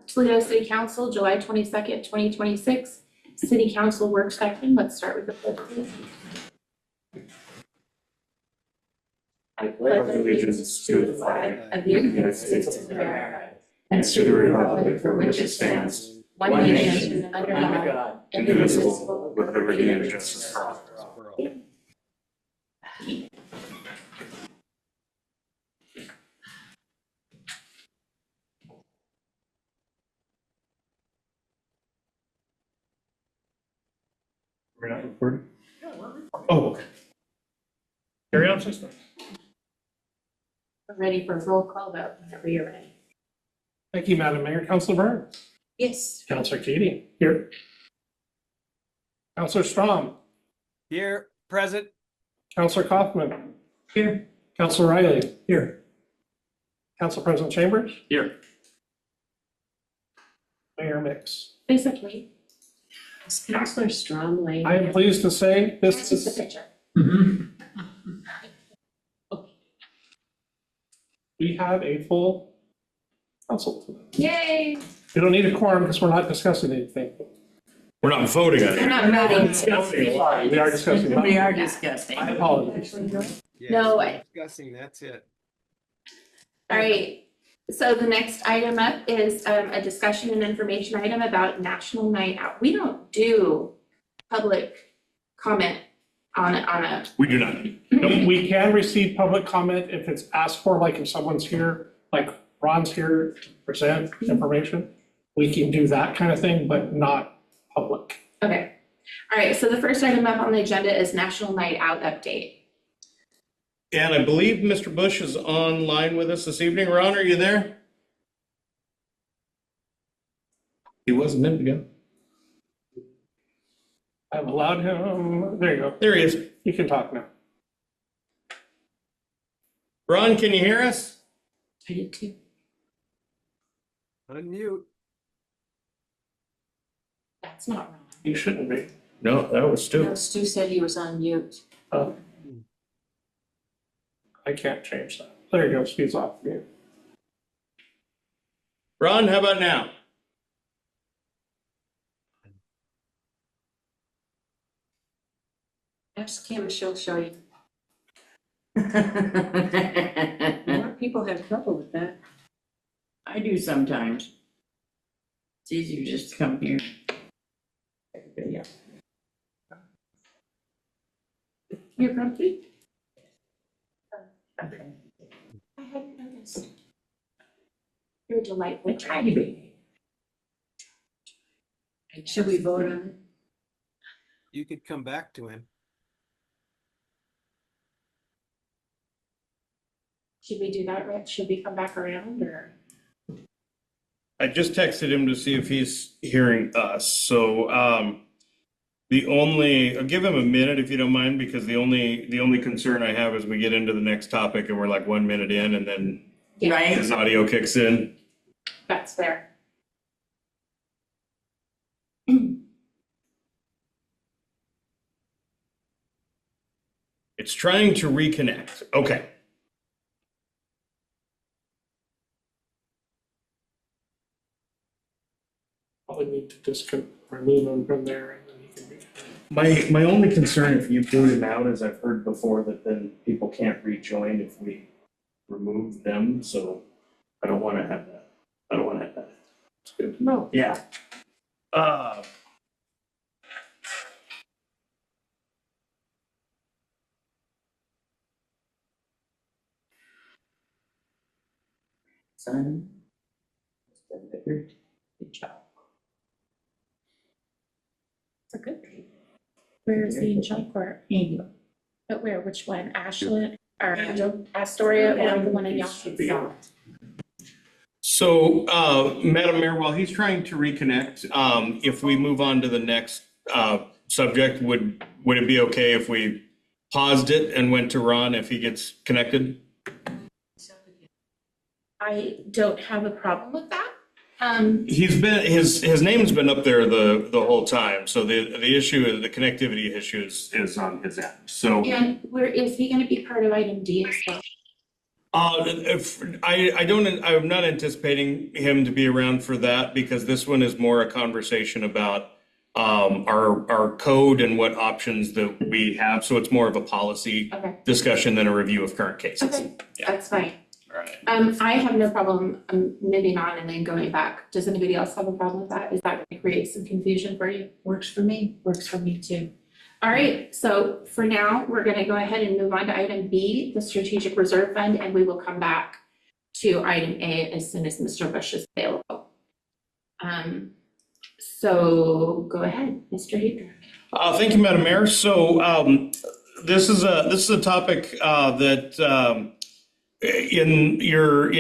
Toledo City Council, July 22nd, 2026. City Council work session. Let's start with the pledge, please. I pledge allegiance to the flag of the United States of America and to the republic for which it stands, one nation, under God, indivisible, with liberty and justice for all. We're not recording? Yeah, we're recording. Oh, okay. Carry on, sister. We're ready for a roll call vote whenever you're ready. Thank you, Madam Mayor. Councilor Burns. Yes. Councilor Keating. Here. Councilor Strom. Here, present. Councilor Kaufman. Here. Councilor Riley. Here. Council President Chambers. Here. Mayor Mix. Basically. Is Councilor Strom laying? I am pleased to say That's this just a is, picture. we have a full council tonight. Yay! We don't need a quorum because we're not discussing anything. We're not voting on We're it. not voting. Sorry, we are discussing. We are discussing. I apologize. Yes, No we're way. Discussing, that's it. All right. So the next item up is a discussion and information item about National Night Out. We don't do public comment on a. We do not. We can receive public comment if it's asked for, like if someone's here, like Ron's here to present information. We can do that kind of thing, but not public. Okay. All right. So the first item up on the agenda is National Night Out update. And I believe Mr. Bush is online with us this evening. Ron, are you there? He was a minute ago. I've allowed him, there you go. There he is. You can talk now. Ron, can you hear us? I did too. Unmute. That's not wrong. You shouldn't be. No, that was Stu. No, Stu said he was on mute. I can't change that. There you go, speeds off mute. Ron, how about now? Ask Kim, she'll show you. More people have trouble with that. I do sometimes. It's easier just to come here. Everybody else. You're grumpy? Okay. I hadn't noticed. You're delightful. I try to be. Should we vote on it? You could come back to him. Should we do that, Rick? Should we come back around or? I just texted him to see if he's hearing us. So I'll give him a minute if you don't mind, because the only concern I have is we get into the next topic and we're like 1 minute in and then Right? his audio kicks in. That's fair. It's trying to reconnect. Okay. Probably need to just remove him from there and then he can be. My only concern if you boot him out, as I've heard before, that then people can't rejoin if we remove them. So I don't want to have that. I don't want to have that. It's good to know. Yeah. Son. Good job. It's a good thing. Where is he in Chalkport? But where, which one? Ashland or Astoria or the one in Yonkers? So, Madam Mayor, while he's trying to reconnect, if we move on to the next subject, would it be okay if we paused it and went to Ron if he gets connected? I don't have a problem with that. He's been his name's been up there the whole time. So the issue is the connectivity issue is on his end. So And where is he going to be part of item D as well? I'm not anticipating him to be around for that because this one is more a conversation about our code and what options that we have. So it's more of a policy Okay, discussion than a review of current cases. okay, Yeah. that's fine. All right. I have no problem moving on and then going back. Does anybody else have a problem with that? Is that going to create some confusion for you? Works for me. Works for me too. All right, so for now, we're gonna go ahead and move on to item B, the strategic reserve fund, and we will come back to item A as soon as Mr. Bush is available. So go ahead, Mr. Heater. Thank you, Madam Mayor. So this is a topic that in your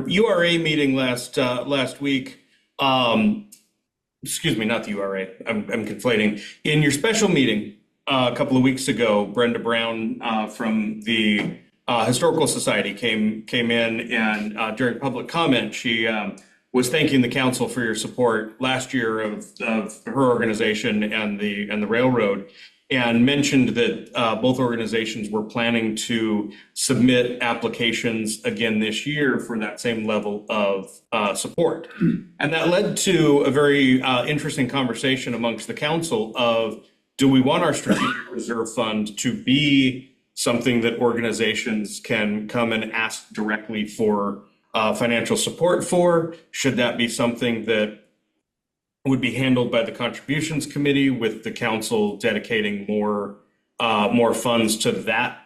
URA meeting last week. Excuse me, not the URA. I'm conflating. In your special meeting a couple of weeks ago, Brenda Brown from the Historical Society came in, and during public comment, she was thanking the council for your support last year of her organization and the railroad, and mentioned that both organizations were planning to submit applications again this year for that same level of support. And that led to a very interesting conversation amongst the council of, do we want our strategic reserve fund to be something that organizations can come and ask directly for financial support for? Should that be something that would be handled by the contributions committee, with the council dedicating more funds to that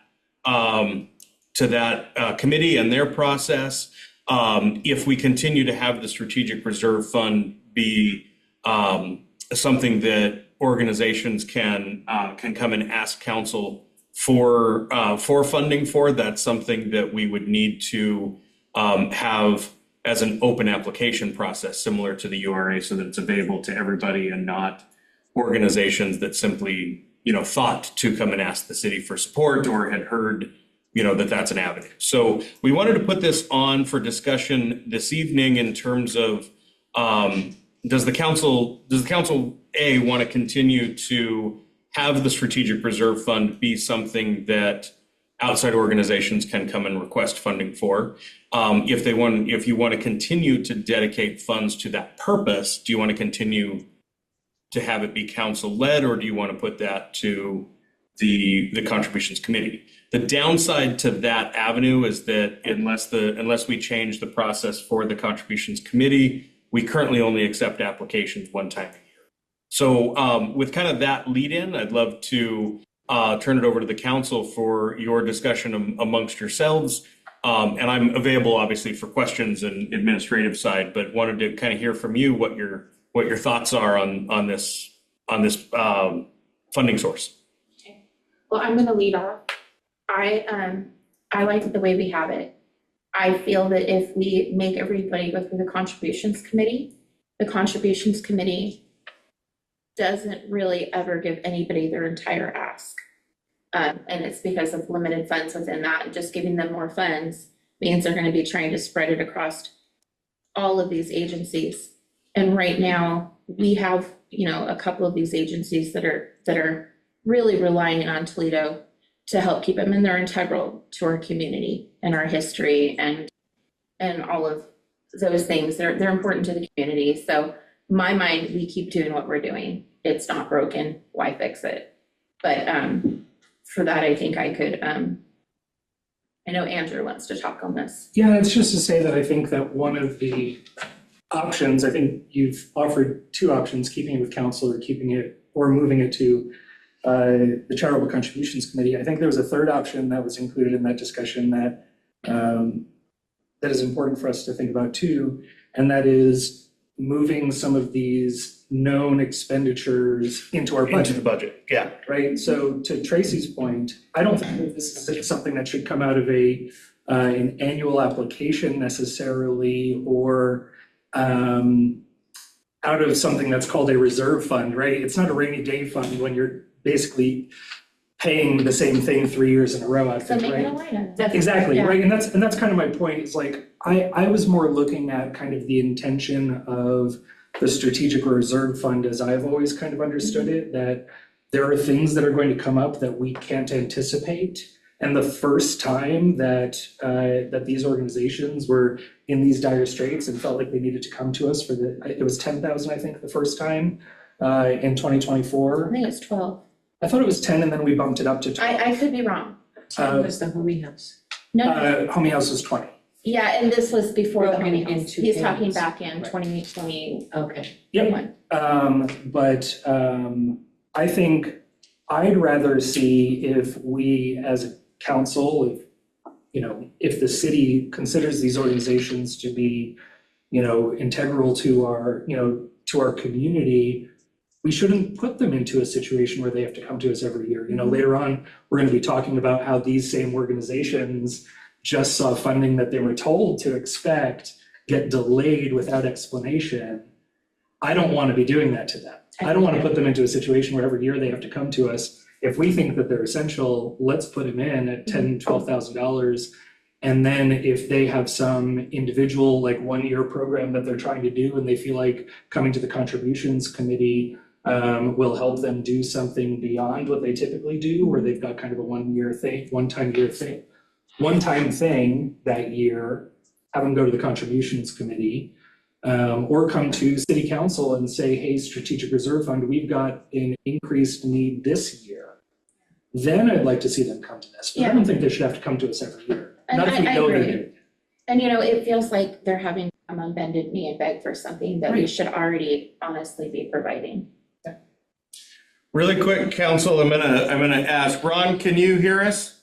committee and their process? If we continue to have the strategic reserve fund be something that organizations can come and ask council for funding for, that's something that we would need to have as an open application process similar to the URA, so that it's available to everybody and not organizations that simply, thought to come and ask the city for support or had heard, that that's an avenue. So we wanted to put this on for discussion this evening in terms of, does the council A, want to continue to have the strategic reserve fund be something that outside organizations can come and request funding for? If you want to continue to dedicate funds to that purpose, do you want to continue to have it be council led, or do you want to put that to the contributions committee? The downside to that avenue is that unless we change the process for the contributions committee, we currently only accept applications one time a year. So with kind of that lead in, I'd love to turn it over to the council for your discussion amongst yourselves. And I'm available obviously for questions and administrative side, but wanted to kind of hear from you what your thoughts are on this funding source. Okay. Well, I'm gonna lead off. I like the way we have it. I feel that if we make everybody go through the contributions committee doesn't really ever give anybody their entire ask. And it's because of limited funds within that, and just giving them more funds means they're gonna be trying to spread it across all of these agencies. And right now, we have, a couple of these agencies that are really relying on Toledo to help keep them, and they're integral to our community and our history and all of those things. They're important to the community. So in my mind, we keep doing what we're doing. It's not broken, why fix it? But for that, I think I could, I know Andrew wants to talk on this. Yeah, it's just to say that I think that one of the options, I think you've offered two options, keeping it with council or moving it to the charitable contributions committee. I think there was a third option that was included in that discussion that is important for us to think about too, and that is moving some of these known expenditures into our budget. Into the budget, yeah. Right, so to Tracy's point, I don't think that this is something that should come out of an annual application necessarily, or out of something that's called a reserve fund, right? It's not a rainy day fund when you're basically paying the same thing 3 years in a row out So there, make it a right? line item. Exactly, Yeah. right, and that's kind of my point. It's like, I was more looking at kind of the intention of the strategic reserve fund as I've always kind of understood it, that there are things that are going to come up that we can't anticipate, And the first time that that these organizations were in these dire straits and felt like they needed to come to us it was 10,000, I think, the first time in 2024. I think it's 12. I thought it was 10 and then we bumped it up to 12. I could be wrong. Was the homie house? No, Homie House was 20. yeah, and this was before the Broken homie house. into He's talking payments. back in Right. 2020. Okay. Yep. But I think I'd rather see if we as a council, if the city considers these organizations to be, integral to our community, we shouldn't put them into a situation where they have to come to us every year. Later on, we're going to be talking about how these same organizations just saw funding that they were told to expect get delayed without explanation. I don't want to be doing that to them. I don't want to put them into a situation where every year they have to come to us. If we think that they're essential, let's put them in at $10,000, $12,000. And then if they have some individual, like 1-year program that they're trying to do and they feel like coming to the contributions committee will help them do something beyond what they typically do, where they've got kind of a one-time thing that year, have them go to the contributions committee, or come to city council and say, hey, strategic reserve fund, we've got an increased need this year. Then I'd like to see them come to this, but I don't think they should have to come to us every year. And Not if we I know they're agree. doing it. And it feels like they're having to come on bended knee and beg for something that we should already honestly be providing. Really quick, council, I'm gonna ask, Ron, can you hear us?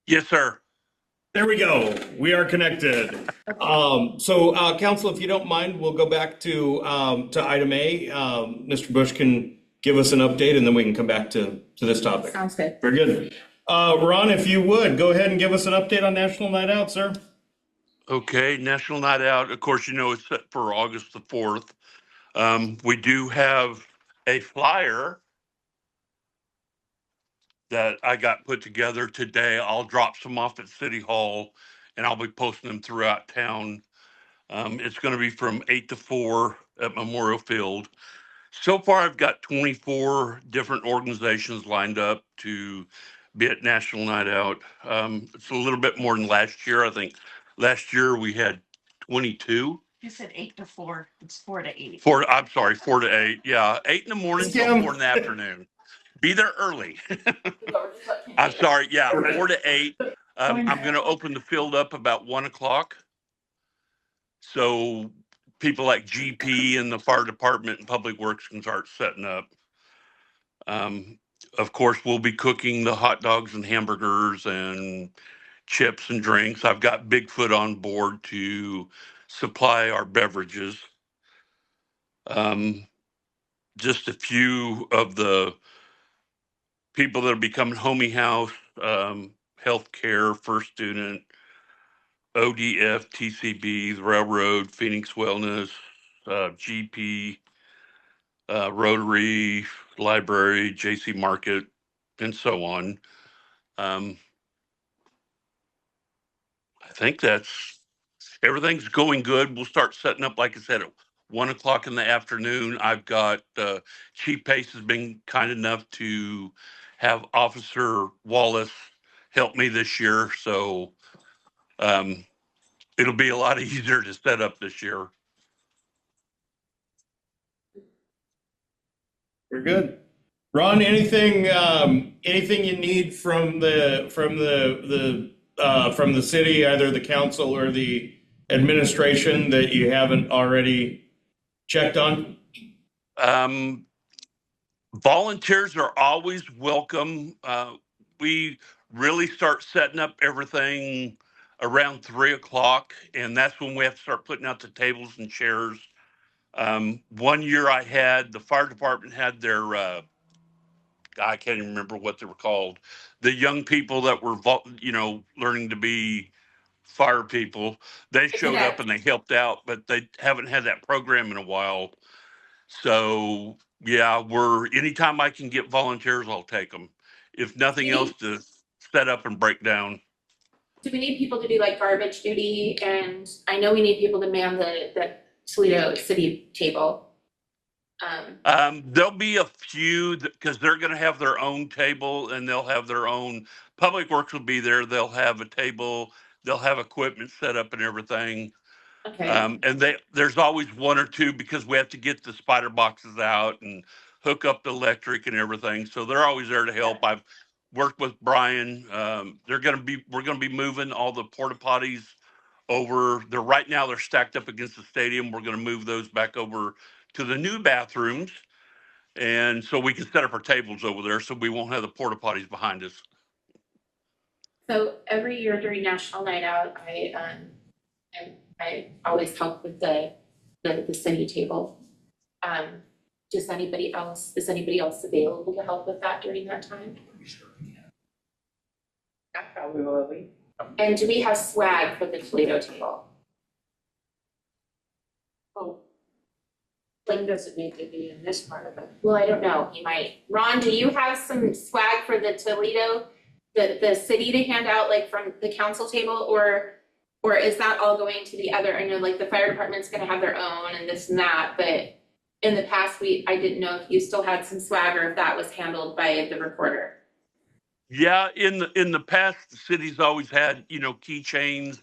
Yes, sir. There we go. We are connected. Council, if you don't mind, we'll go back to item A. Mr. Bush can give us an update and then we can come back to this topic. Sounds good. Very good. Ron, if you would, go ahead and give us an update on National Night Out, sir. Okay, National Night Out, of course, it's set for August the 4th. We do have a flyer that I got put together today. I'll drop some off at City Hall and I'll be posting them throughout town. It's going to be from 8 to 4 at Memorial Field. So far, I've got 24 different organizations lined up to be at National Night Out. It's a little bit more than last year. I think last year we had 22. You said 8 to 4. It's 4 to 8. 4 to 8. Yeah, 8 in the morning, till 4 in the afternoon. Be there early. I'm sorry. Yeah, 4 to 8. I'm going to open the field up about 1 o'clock. So people like GP and the fire department and public works can start setting up. Of course, we'll be cooking the hot dogs and hamburgers and chips and drinks. I've got Bigfoot on board to supply our beverages. Just a few of the people that will be coming: Homie House, Healthcare, First Student, ODF, TCB, the Railroad, Phoenix Wellness, GP, Rotary, Library, JC Market, and so on. I think everything's going good. We'll start setting up, like I said, at 1 o'clock in the afternoon. I've got Chief Pace has been kind enough to have Officer Wallace help me this year. So it'll be a lot easier to set up this year. We're good. Ron, anything you need from the city, either the council or the administration, that you haven't already checked on? Volunteers are always welcome. We really start setting up everything around 3 o'clock, and that's when we have to start putting out the tables and chairs. 1 year I had, the fire department had their, I can't even remember what they were called, the young people that were, learning to be fire people. They showed up and they helped out, but they haven't had that program in a while. So yeah, anytime I can get volunteers, I'll take them. If nothing else, to set up and break down. Do we need people to do like garbage duty? And I know we need people to man the Toledo city table. There'll be a few because they're going to have their own table and they'll have their own Public Works will be there. They'll have a table, they'll have equipment set up and everything. Okay, And there's always one or two because we have to get the spider boxes out and hook up the electric and everything. So they're always there to help. I've worked with Brian. We're gonna be moving all the porta potties over. Right now they're stacked up against the stadium. We're gonna move those back over to the new bathrooms. And so we can set up our tables over there so we won't have the porta potties behind us. so every year during National Night Out, I always help with the city table. Is anybody else available to help with that during that time? I probably will be. And do we have swag for the Toledo table? Oh. Lynn doesn't need to be in this part of it. Well, I don't know, he might. Ron, do you have some swag for the Toledo, the city to hand out, like from the council table, or is that all going to the other? I know like the fire department's gonna have their own and this and that, but in the past I didn't know if you still had some swag or if that was handled by the recorder. Yeah, in the past, the city's always had, keychains.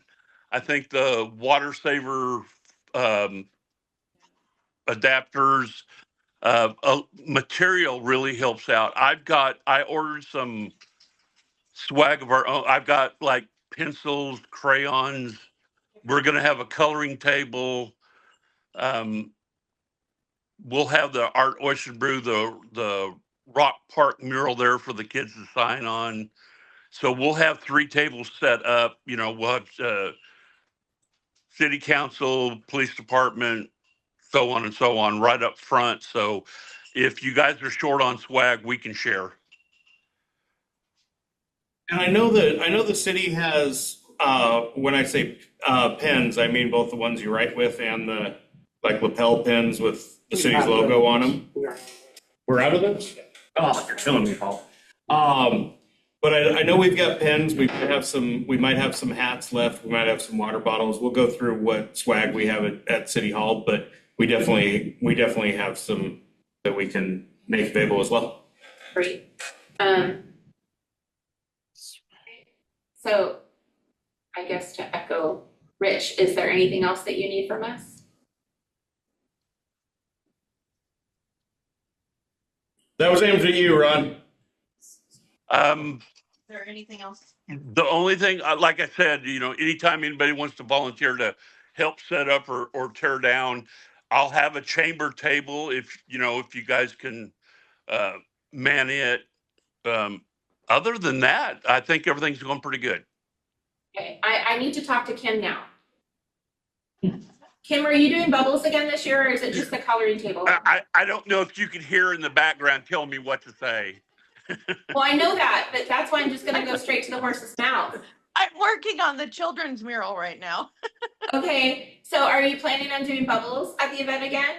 I think the water saver adapters, material really helps out. I ordered some swag of our own. I've got like pencils, crayons. We're gonna have a coloring table. We'll have the Art Oyster Brew, the Rock Park mural there for the kids to sign on. So we'll have 3 tables set up. We'll have city council, police department, so on and so on, right up front. So if you guys are short on swag, we can share. And I know the city has, when I say pens, I mean both the ones you write with and the like lapel pins with the city's logo on them. We're out of those? Oh, you're killing me, Paul. But I know we've got pens. We might have some hats left. We might have some water bottles. We'll go through what swag we have at City Hall, but we definitely have some that we can make available as well. Great. So I guess to echo Rich, is there anything else that you need from us? That was aimed at you, Ron. Is there anything else? The only thing, like I said, anytime anybody wants to volunteer to help set up or tear down, I'll have a chamber table if you guys can man it. Other than that, I think everything's going pretty good. Okay, I need to talk to Kim now. Kim, are you doing bubbles again this year, or is it just the coloring table? I don't know if you can hear in the background telling me what to say. Well, I know that, but that's why I'm just gonna go straight to the horse's mouth. I'm working on the children's mural right now. Okay, so are you planning on doing bubbles at the event again?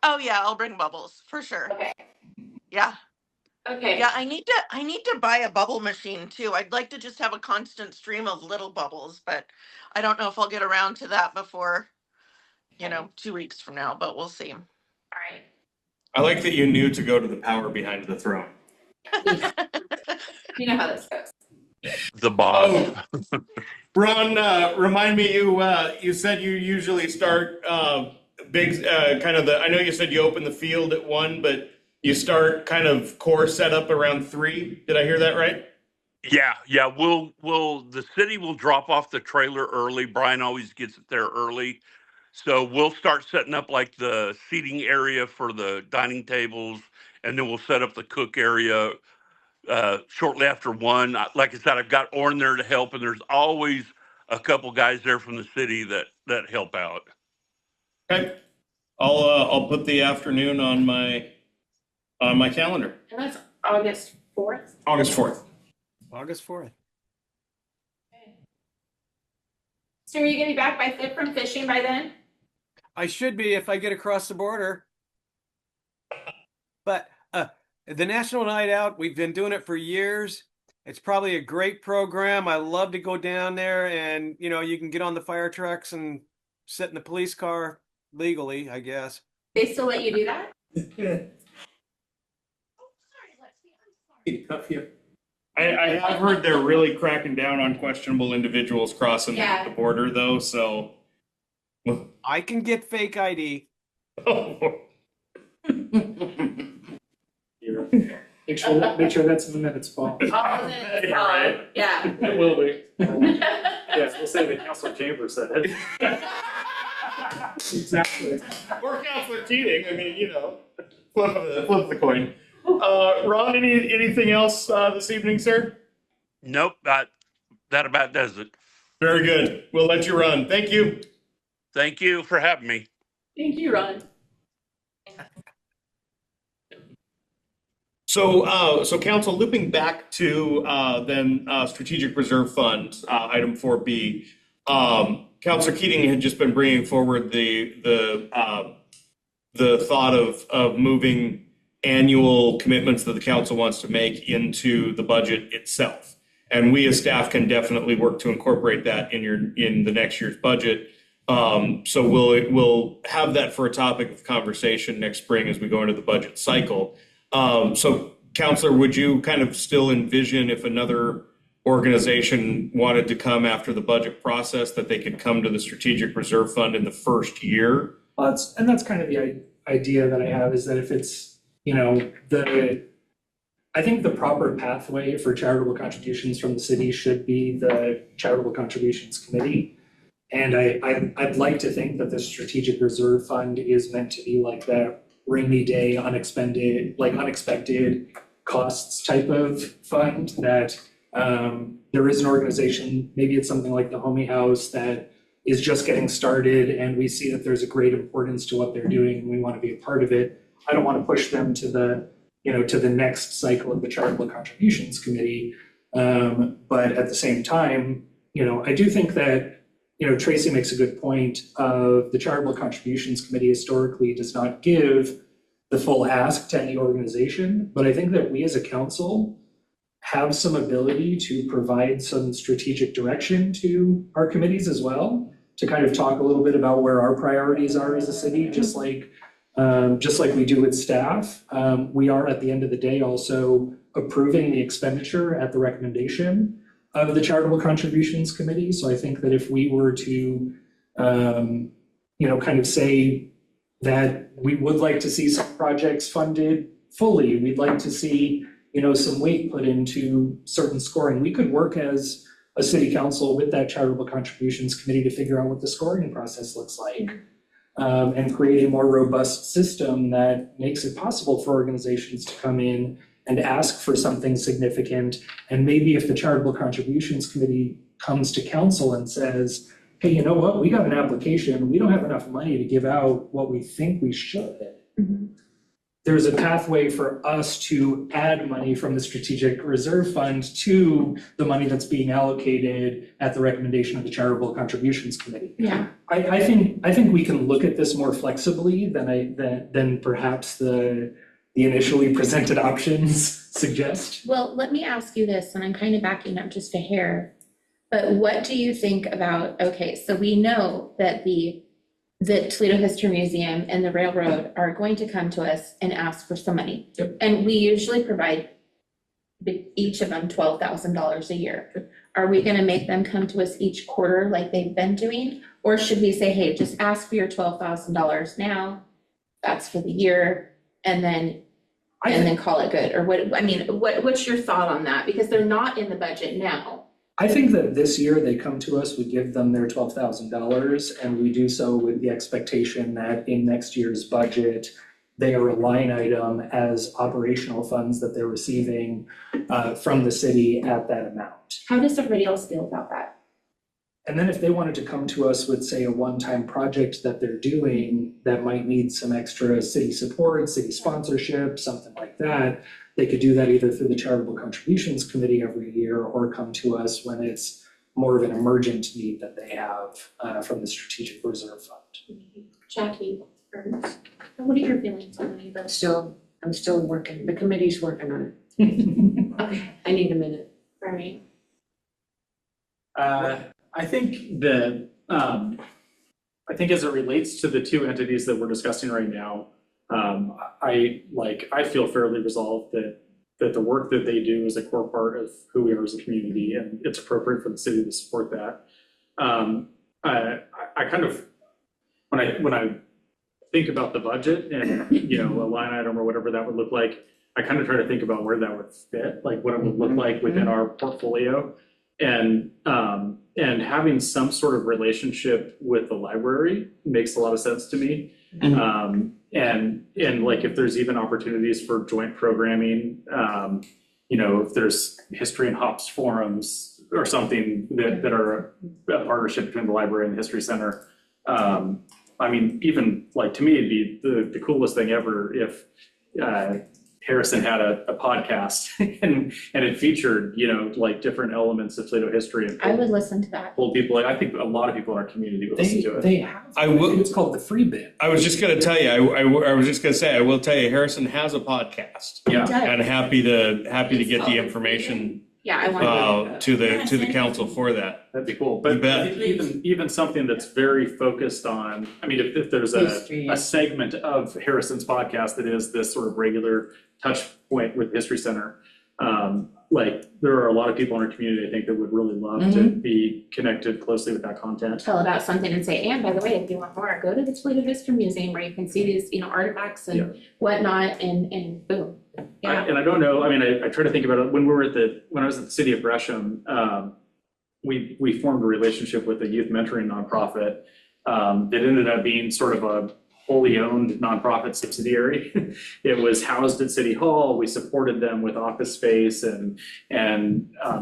Oh yeah, I'll bring bubbles for sure. Okay. Yeah. Okay. Yeah, I need to buy a bubble machine too. I'd like to just have a constant stream of little bubbles, but I don't know if I'll get around to that before, 2 weeks from now, but we'll see. All right. I like that you knew to go to the power behind the throne. You know how this goes. The boss. Oh, Ron, remind me, you said you usually start big, I know you said you open the field at 1, but you start kind of core setup around 3. Did I hear that right? Yeah. The city will drop off the trailer early. Brian always gets it there early. So we'll start setting up like the seating area for the dining tables, and then we'll set up the cook area shortly after 1. Like I said, I've got Orrin there to help, and there's always a couple guys there from the city that help out. Okay. I'll put the afternoon on my calendar. And that's August 4th? August 4th. August 4th. Okay. So are you gonna be back from fishing by then? I should be if I get across the border. But the National Night Out, we've been doing it for years. It's probably a great program. I love to go down there and, you can get on the fire trucks and sit in the police car legally, I guess. They still let you do that? Oh, sorry, Lexi. I'm sorry. Up here. I have heard they're really cracking down on questionable individuals crossing Yeah. the border though, so. I can get fake ID. Make sure that's in the minutes, Paul. Right. Yeah. It will be. Yes, we'll say the council chamber said it. Exactly. Or Counselor Keating, I mean, flip the coin. Ron, anything else this evening, sir? Nope, that about does it. Very good. We'll let you run. Thank you. Thank you for having me. Thank you, Ron. So council, looping back to then strategic reserve fund, item 4B. Councilor Keating had just been bringing forward the thought of moving annual commitments that the council wants to make into the budget itself. And we as staff can definitely work to incorporate that in the next year's budget. So we'll have that for a topic of conversation next spring as we go into the budget cycle. So Counselor, would you kind of still envision if another organization wanted to come after the budget process that they could come to the strategic reserve fund in the first year? That's kind of the idea that I have, is that if it's, I think the proper pathway for charitable contributions from the city should be the Charitable Contributions Committee. And I'd like to think that the strategic reserve fund is meant to be like that rainy day, unexpected costs type of fund, that there is an organization, maybe it's something like the Homey House, that is just getting started and we see that there's a great importance to what they're doing and we want to be a part of it. I don't want to push them to the next cycle of the Charitable Contributions Committee. But at the same time, I do think that, Tracy makes a good point of the Charitable Contributions Committee historically does not give the full ask to any organization, but I think that we as a council have some ability to provide some strategic direction to our committees as well, to kind of talk a little bit about where our priorities are as a city, just like we do with staff. We are at the end of the day also approving the expenditure at the recommendation of the Charitable Contributions Committee. So I think that if we were to, kind of say that we would like to see some projects funded fully, we'd like to see, some weight put into certain scoring, we could work as a city council with that Charitable Contributions Committee to figure out what the scoring process looks like. And create a more robust system that makes it possible for organizations to come in and ask for something significant. And maybe if the Charitable Contributions Committee comes to council and says, hey, you know what, we got an application, we don't have enough money to give out what we think we should. Mm-hmm. There's a pathway for us to add money from the Strategic Reserve Fund to the money that's being allocated at the recommendation of the Charitable Contributions Committee. Yeah. I think we can look at this more flexibly than perhaps the initially presented options suggest. Well, let me ask you this, and I'm kind of backing up just a hair, but what do you think about, okay, so we know that the Toledo History Museum and the railroad are going to come to us and ask for some money. Yep. And we usually provide each of them $12,000 a year. Yep. Are we going to make them come to us each quarter like they've been doing? Or should we say, hey, just ask for your $12,000 now, that's for the year, and then call it good? Or what's your thought on that? Because they're not in the budget now. I think that this year they come to us, we give them their $12,000, and we do so with the expectation that in next year's budget, they are a line item as operational funds that they're receiving from the city at that amount. How does everybody else feel about that? And then if they wanted to come to us with, say, a one-time project that they're doing that might need some extra city support, city sponsorship, something like that, they could do that either through the Charitable Contributions Committee every year or come to us when it's more of an emergent need that they have from the Strategic Reserve Fund. Jackie, what are your feelings on any of this? I'm still working. The committee's working on it. Okay, I need a minute. all right. I think that, I think as it relates to the two entities that we're discussing right now, I feel fairly resolved that that the work that they do is a core part of who we are as a community, and it's appropriate for the city to support that. I kind of, when I think about the budget and, you know, a line item or whatever that would look like, I kind of try to think about where that would fit, like what it would look like within our portfolio. And having some sort of relationship with the library makes a lot of sense to me. And like if there's even opportunities for joint programming, you know, if there's history and hops forums or something that are a partnership between the library and the history center. I mean, even like to me, it'd be the coolest thing ever if Harrison had a podcast and it featured, you know, like different elements of Toledo history and I would listen to that. pulled people. I think a lot of people in our community would listen to it. They have, I will- it's called the free bit. I was just going to tell you, I was just going to say, I will tell you, Harrison has a podcast. Yeah. And happy to get the information Yeah, I want to the council for that. That'd be cool. You But bet. I think even something that's very focused on, I mean, if there's History. a segment of Harrison's podcast that is this sort of regular touch point with History Center, like there are a lot of people in our community, I think, that would really love to be connected closely with that content. tell about something and say, and by the way, if you want more, go to the Toledo History Museum where you can see these, you know, artifacts and whatnot, and boom. Yeah. And I don't know, I mean, I try to think about it, when I was at the city of Gresham, we formed a relationship with a youth mentoring nonprofit that ended up being sort of a wholly owned nonprofit subsidiary. It was housed at City Hall. We supported them with office space and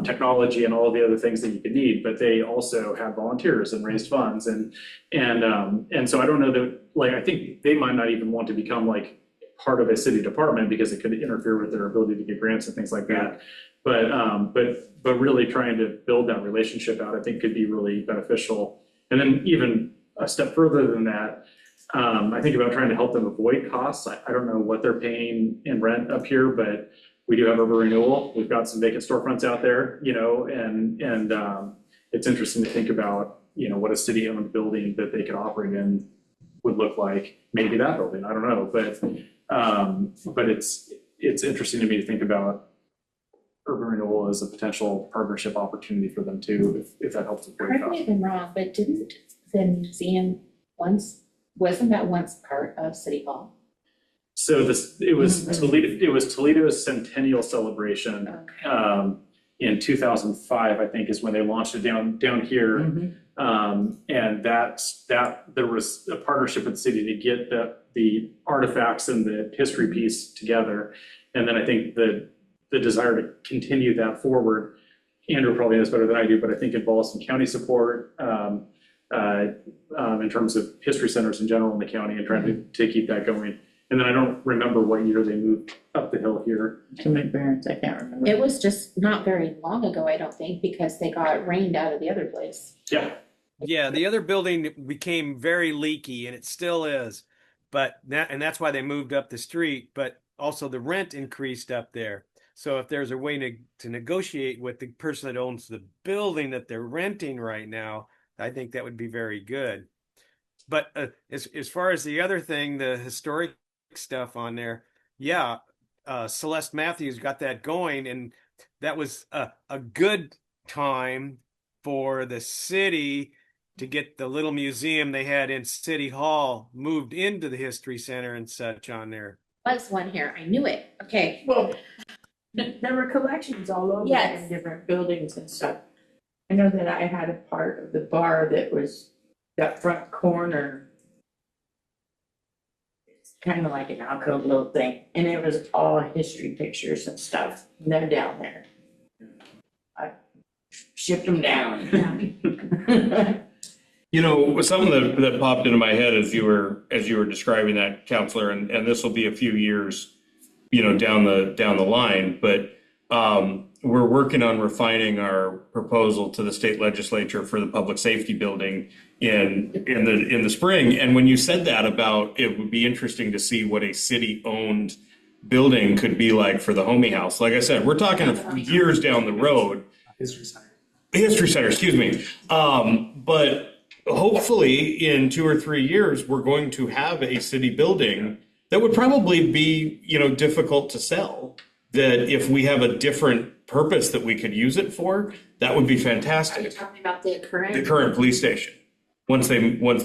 technology and all the other things that you could need, but they also had volunteers and raised funds. And so I don't know that, like, I think they might not even want to become like part of a city department because it could interfere with their ability to get grants and things like that. But really trying to build that relationship out, I think could be really beneficial. And then even a step further than that, I think about trying to help them avoid costs. I don't know what they're paying in rent up here, but we do have urban renewal. We've got some vacant storefronts out there, you know, and it's interesting to think about, you know, what a city-owned building that they could operate in would look like. Maybe that building, I don't know, but it's interesting to me to think about urban renewal as a potential partnership opportunity for them too, if that helps with Correct me costs. if I'm wrong, but didn't the museum wasn't that once part of City Hall? So it was Toledo's centennial celebration. Okay. In 2005, I think, is when they launched it down here. And that there was a partnership with the city to get the artifacts and the history piece together. And then I think the desire to continue that forward, Andrew probably knows better than I do, but I think involves some county support in terms of history centers in general in the county and trying to keep that going. And then I don't remember what year they moved up the hill here. To my parents, I can't remember. It was just not very long ago, I don't think, because they got rained out of the other place. Yeah. Yeah, the other building became very leaky, and it still is. But that's why they moved up the street. But also the rent increased up there. So if there's a way to negotiate with the person that owns the building that they're renting right now, I think that would be very good. But as far as the other thing, the historic stuff on there, yeah, Celeste Matthews got that going, and that was a good time for the city to get the little museum they had in City Hall moved into the History Center and such on there. Was one here, I knew it, okay. Well, there were collections all over Yes. in different buildings and stuff. I know that I had a part of the bar that was that front corner. It's kind of like an alcove little thing, and it was all history pictures and stuff. And they're down there. I shipped them down. You know, something that popped into my head as you were describing that, Counselor, and this will be a few years, you know, down the line, but we're working on refining our proposal to the state legislature for the public safety building in the spring. And when you said that about it would be interesting to see what a city-owned building could be like for the Homie House. Like I said, we're talking years down the road. History Center, excuse me. But hopefully in 2 or 3 years, we're going to have a city building that would probably be, you know, difficult to sell. that if we have a different purpose that we could use it for, that would be Are you fantastic. talking about the current? The current police station, once they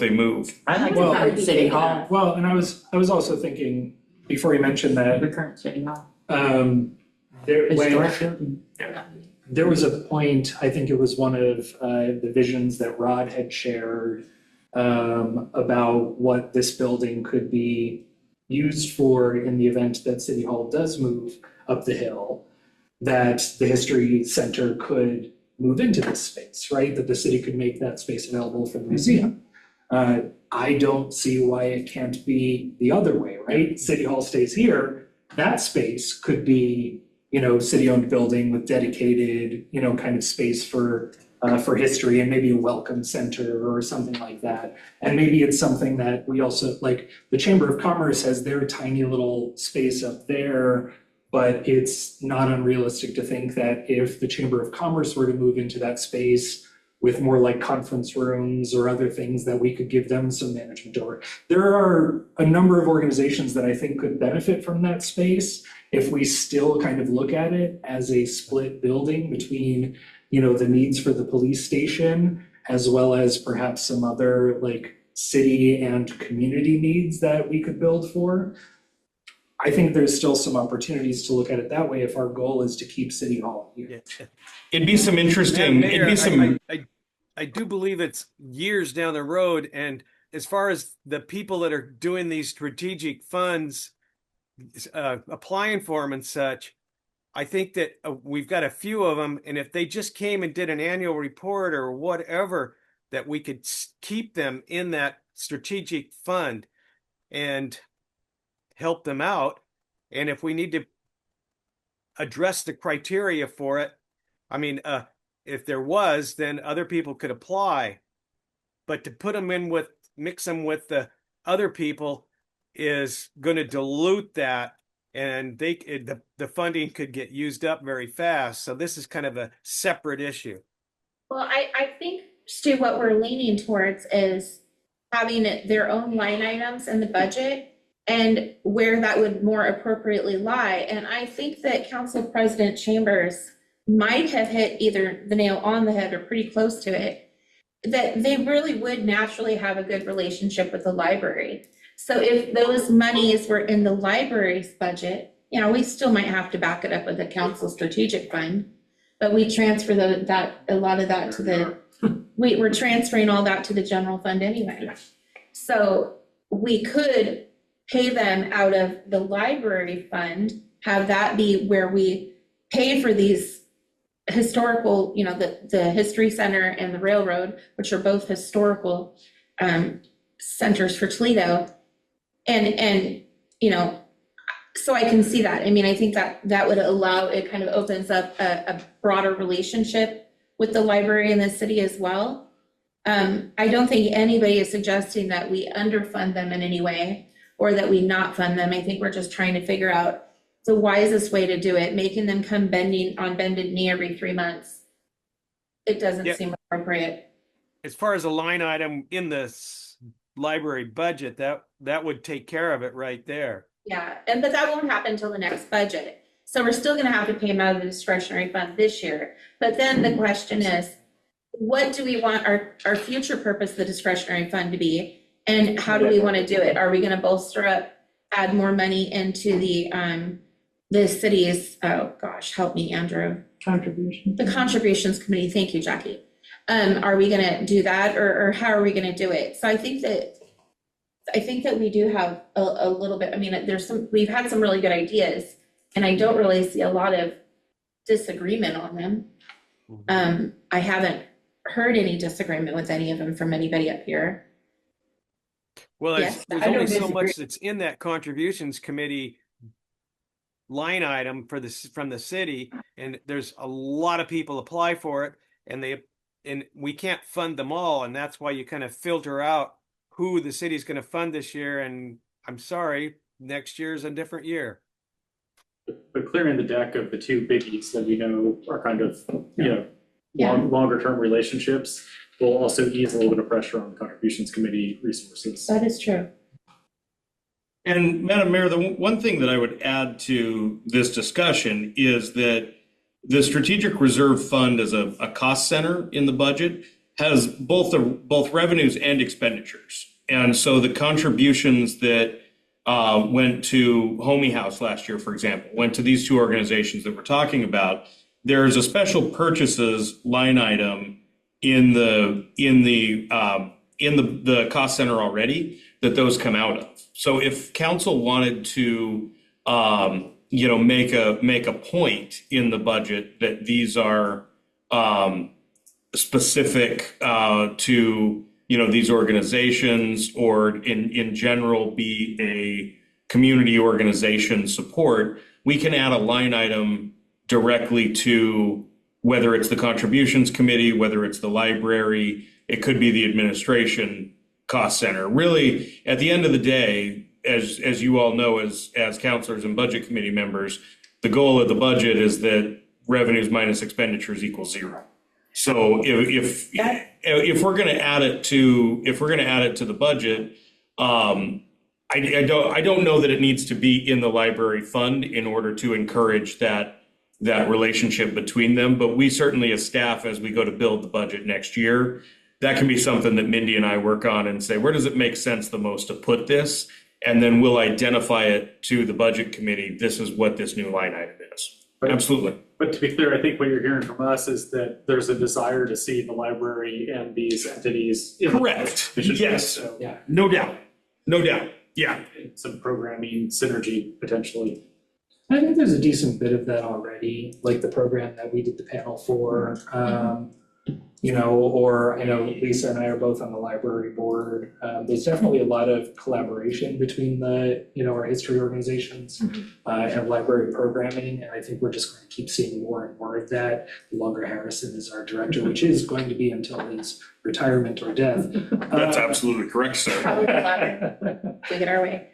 move. I like Well, the current city hall, Well, and I was also thinking, before you mentioned that, the current city hall, when historic building. there was a point, I think it was one of the visions that Rod had shared about what this building could be used for in the event that City Hall does move up the hill, that the History Center could move into this space, right? That the city could make that space available for the museum. I don't see why it can't be the other way, right? City Hall stays here, that space could be, city-owned building with dedicated, kind of space for history and maybe a welcome center or something like that. And maybe it's something that we also, like, the Chamber of Commerce has their tiny little space up there, but it's not unrealistic to think that if the Chamber of Commerce were to move into that space with more like conference rooms or other things, that we could give them some management over. There are a number of organizations that I think could benefit from that space if we still kind of look at it as a split building between, the needs for the police station, as well as perhaps some other like city and community needs that we could build for. I think there's still some opportunities to look at it that way if our goal is to keep City Hall here. Yeah. It'd be some interesting, Mayor, it'd be some, I do believe it's years down the road, and as far as the people that are doing these strategic funds, applying for them and such, I think that we've got a few of them, and if they just came and did an annual report or whatever, that we could keep them in that strategic fund and help them out. And if we need to address the criteria for it, I mean, if there was, then other people could apply. But to put them in with, mix them with the other people is going to dilute that, and the funding could get used up very fast. So this is kind of a separate issue. Well, I think, Stu, what we're leaning towards is having their own line items in the budget and where that would more appropriately lie. And I think that Council President Chambers might have hit either the nail on the head or pretty close to it, that they really would naturally have a good relationship with the library. So if those monies were in the library's budget, we still might have to back it up with a council strategic fund, but we transfer a lot of that to the, we're transferring all that to the general fund anyway. So we could pay them out of the library fund, have that be where we pay for these historical, the History Center and the Railroad, which are both historical centers for Toledo. And so I can see that. I mean, I think that would allow, it kind of opens up a broader relationship with the library in the city as well. I don't think anybody is suggesting that we underfund them in any way or that we not fund them. I think we're just trying to figure out the wisest way to do it, making them come on bended knee every 3 months. It doesn't seem appropriate. As far as a line item in the library budget, that would take care of it right there. Yeah, but that won't happen until the next budget. So we're still gonna have to pay them out of the discretionary fund this year. But then the question is, what do we want our future purpose of the discretionary fund to be? And how do we want to do it? Are we gonna bolster up, add more money into the city's, oh gosh, help me, Andrew. The contributions committee, thank you, Jackie. Are we gonna do that, or how are we gonna do it? So I think that we do have a little bit, I mean, we've had some really good ideas, and I don't really see a lot of disagreement on them. I haven't heard any disagreement with any of them from anybody up here. Well, there's only so much that's in that contributions committee line item from the city, and there's a lot of people apply for it, and we can't fund them all, and that's why you kind of filter out who the city's going to fund this year. And I'm sorry, next year is a different year. But clearing the deck of the two biggies that we know are kind of, longer term relationships will also ease a little bit of pressure on the contributions committee resources. That is true. And Madam Mayor, the one thing that I would add to this discussion is that the Strategic Reserve Fund as a cost center in the budget has both revenues and expenditures. And so the contributions that went to Homey House last year, for example, went to these two organizations that we're talking about. There's a special purchases line item in the cost center already that those come out of. So if council wanted to make a point in the budget that these are specific to these organizations, or in general be a community organization support, we can add a line item directly to whether it's the contributions committee, whether it's the library, it could be the administration cost center. Really, at the end of the day, as you all know, as counselors and budget committee members, the goal of the budget is that revenues minus expenditures equals zero. So if we're going to add it to the budget, I don't know that it needs to be in the library fund in order to encourage that relationship between them. But we certainly, as staff, as we go to build the budget next year, that can be something that Mindy and I work on and say, where does it make sense the most to put this? And then we'll identify it to the budget committee. This is what this new line item is. Absolutely. But to be clear, I think what you're hearing from us is that there's a desire to see the library and these entities. Correct. Yes. So, Yeah. No doubt. Yeah. some programming synergy potentially. I think there's a decent bit of that already, like the program that we did the panel for, or I know Lisa and I are both on the library board. There's definitely a lot of collaboration between our history organizations and library programming. And I think we're just going to keep seeing more and more of that. The longer Harrison is our director, which is going to be until his retirement or death. That's absolutely correct, sir. Probably the latter. We get our way.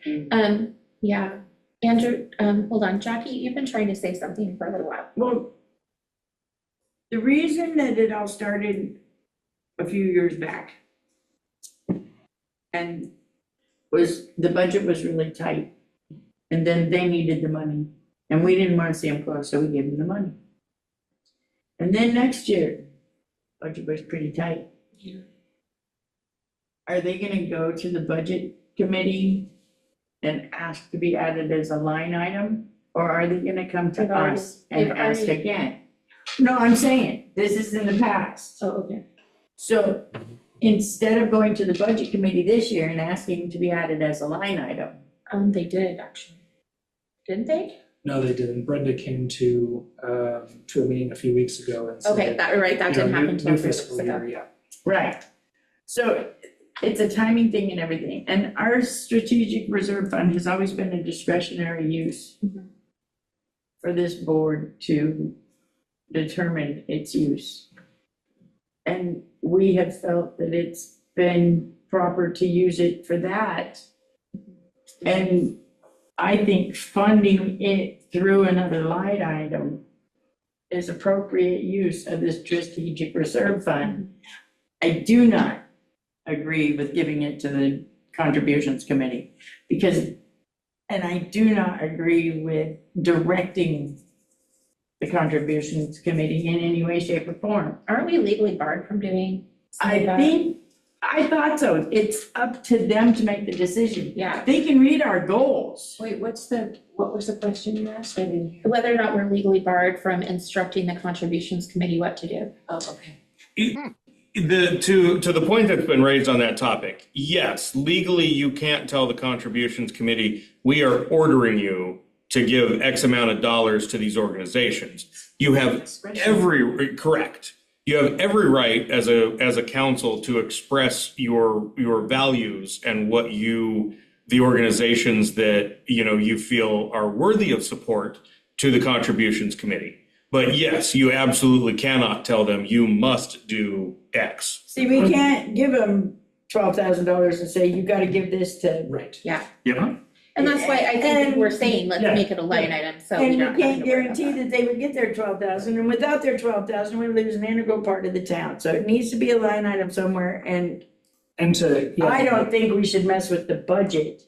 Yeah. Andrew, hold on. Jackie, you've been trying to say something for a little while. Well, the reason that it all started a few years back and was the budget was really tight, and then they needed the money and we didn't want to see them close, so we gave them the money. And then next year, budget was pretty tight. Yeah. Are they gonna go to the budget committee and ask to be added as a line item? Or are they gonna come to us and ask again? No, I'm saying, this is in the past. Oh, okay. So instead of going to the budget committee this year and asking to be added as a line item, They did actually. Didn't they? No, they didn't. Brenda came to a meeting a few weeks ago and said. Okay, that didn't happen till new 3 weeks fiscal ago. year, yeah. right? So it's a timing thing and everything. And our strategic reserve fund has always been a discretionary use for this board to determine its use. And we have felt that it's been proper to use it for that. And I think funding it through another line item is appropriate use of the strategic reserve fund. I do not agree with giving it to the contributions committee and I do not agree with directing the contributions committee in any way, shape, or form. Aren't we legally barred from doing some of that? I thought so. It's up to them to make the decision. Yeah. They can read our goals. Wait, what was the question you asked? I didn't hear. Whether or not we're legally barred from instructing the contributions committee what to do. Oh, okay. To the point that's been raised on that topic, yes, legally you can't tell the contributions committee, we are ordering you to give X amount of dollars to these organizations. You have correct. You have every right as a council to express your values and what the organizations that you feel are worthy of support to the contributions committee. But yes, you absolutely cannot tell them you must do X. See, we can't give them $12,000 and say, you gotta give this to. Right. Yeah. Yeah. And that's why I think And- we're saying, let's Yeah. make it a line item, so we And don't you have can't to worry about guarantee that they would get their 12,000, and without their 12,000, we lose an integral part of the town. So it needs to be a line item somewhere, and And to, yeah. I don't think we should mess with the budget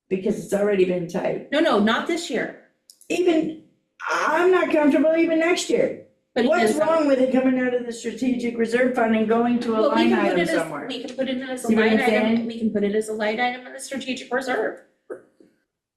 because it's already been typed. No, not this year. Even, I'm not comfortable even next year. But What's even wrong with it coming out of the strategic reserve fund and going to a Well, line item somewhere? we can put it in as a See what line I'm saying? item, we can put it as a line item in the strategic reserve.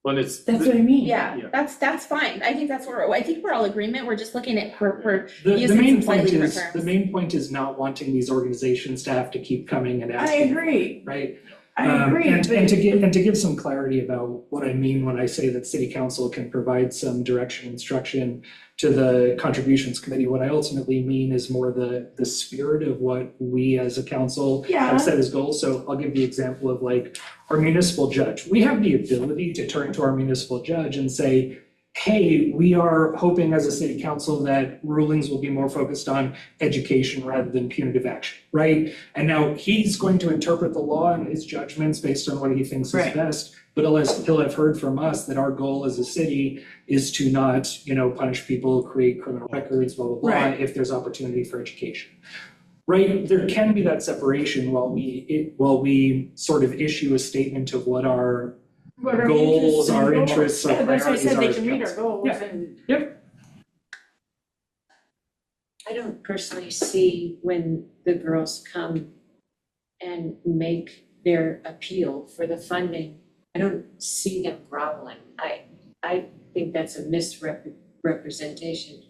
Well, it's. That's what I mean. Yeah, Yeah. that's fine. I think I think we're all agreement. We're just looking at, we're The using main some slightly point different is, terms. the main point is not wanting these organizations to have to keep coming and I asking, agree, right? I agree, And but to give some clarity about what I mean when I say that city council can provide some direction, instruction to the contributions committee, what I ultimately mean is more the spirit of what we as a council Yeah. have set as goals. So I'll give the example of like our municipal judge. We have the ability to turn to our municipal judge and say, hey, we are hoping as a city council that rulings will be more focused on education rather than punitive action, right? And now he's going to interpret the law and his judgments based on what he thinks is Right. best. But he'll have heard from us that our goal as a city is to not, punish people, create criminal records, blah, blah, blah, Right. if there's opportunity for education. Right, there can be that separation while we sort of issue a statement of what our goals, our interests, our Yeah, that's why I priorities said are they as can read our council. goals Yeah. and. I don't personally see when the girls come and make their appeal for the funding, I don't see them groveling. I think that's a misrepresentation.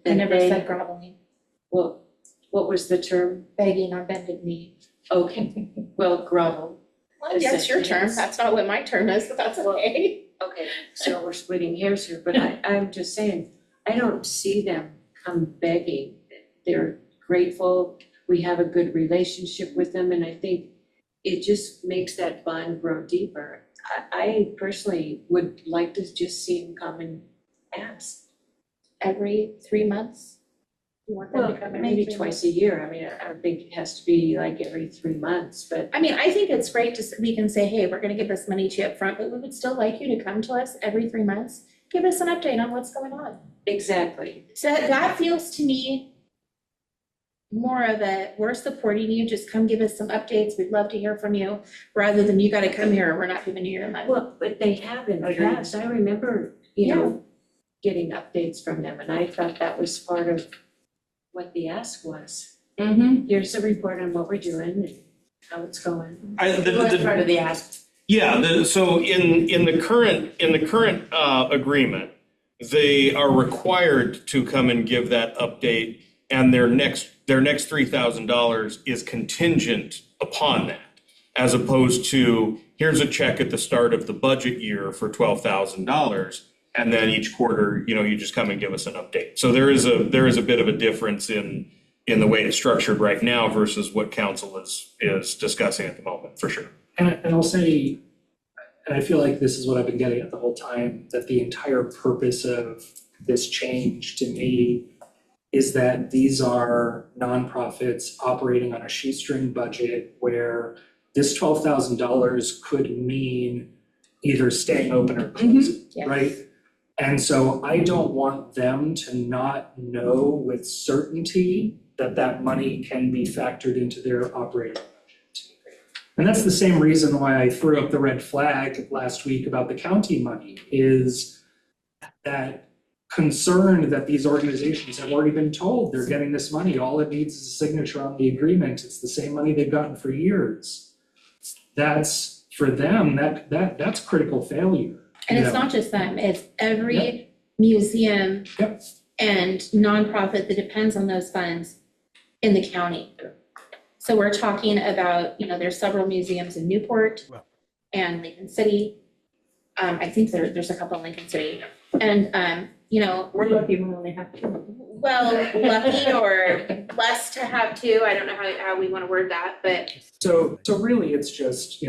I that never they- said groveling, Well, what was the term? begging on bended knee. Okay, well, grovel. Well, that's your term, Yes. that's not what my term is, but that's okay. Okay, so we're splitting hairs here, but I'm just saying, I don't see them come begging. They're grateful, we have a good relationship with them, and I think it just makes that bond grow deeper. I personally would like to just see them come and ask. Every 3 months? You want them to come every Maybe 3 twice a year, I mean, I don't think it has to be like every 3 months, but I mean, I think it's great we can say, hey, we're gonna give this money to you up front, but we would still like you to come to us every 3 months. Give us an update on what's going on. exactly. So that feels to me more of a, we're supporting you, just come give us some updates, we'd love to hear from you, rather than you gotta come here, we're not giving you your money. Well, but they have in the Agreed. past, I remember, getting updates from them, and I thought that was part of what the ask was. Mm-hmm. Here's a report on what we're doing and how it's going. It was part of the ask. So in the current agreement, they are required to come and give that update, and their next $3,000 is contingent upon that, as opposed to here's a check at the start of the budget year for $12,000, and then each quarter, you just come and give us an update. So there is a bit of a difference in the way it's structured right now versus what council is discussing at the moment, for sure. And I'll say, and I feel like this is what I've been getting at the whole time, that the entire purpose of this change to me is that these are nonprofits operating on a shoestring budget where this $12,000 could mean either staying open or closing, Yes. right? And so I don't want them to not know with certainty that that money can be factored into their operating budget. And that's the same reason why I threw up the red flag last week about the county money, is that concern that these organizations have already been told they're getting this money. All it needs is a signature on the agreement. It's the same money they've gotten for years. That's, for them, that's critical failure. And it's Yeah. not just them, it's every museum Yep. and nonprofit that depends on those funds in the county. So we're talking about, there's several museums in Newport and Lincoln City. I think there's a couple in Lincoln City. And, We're lucky we only have two. well, lucky or blessed to have two, I don't know how we want to word that, but So really, it's just,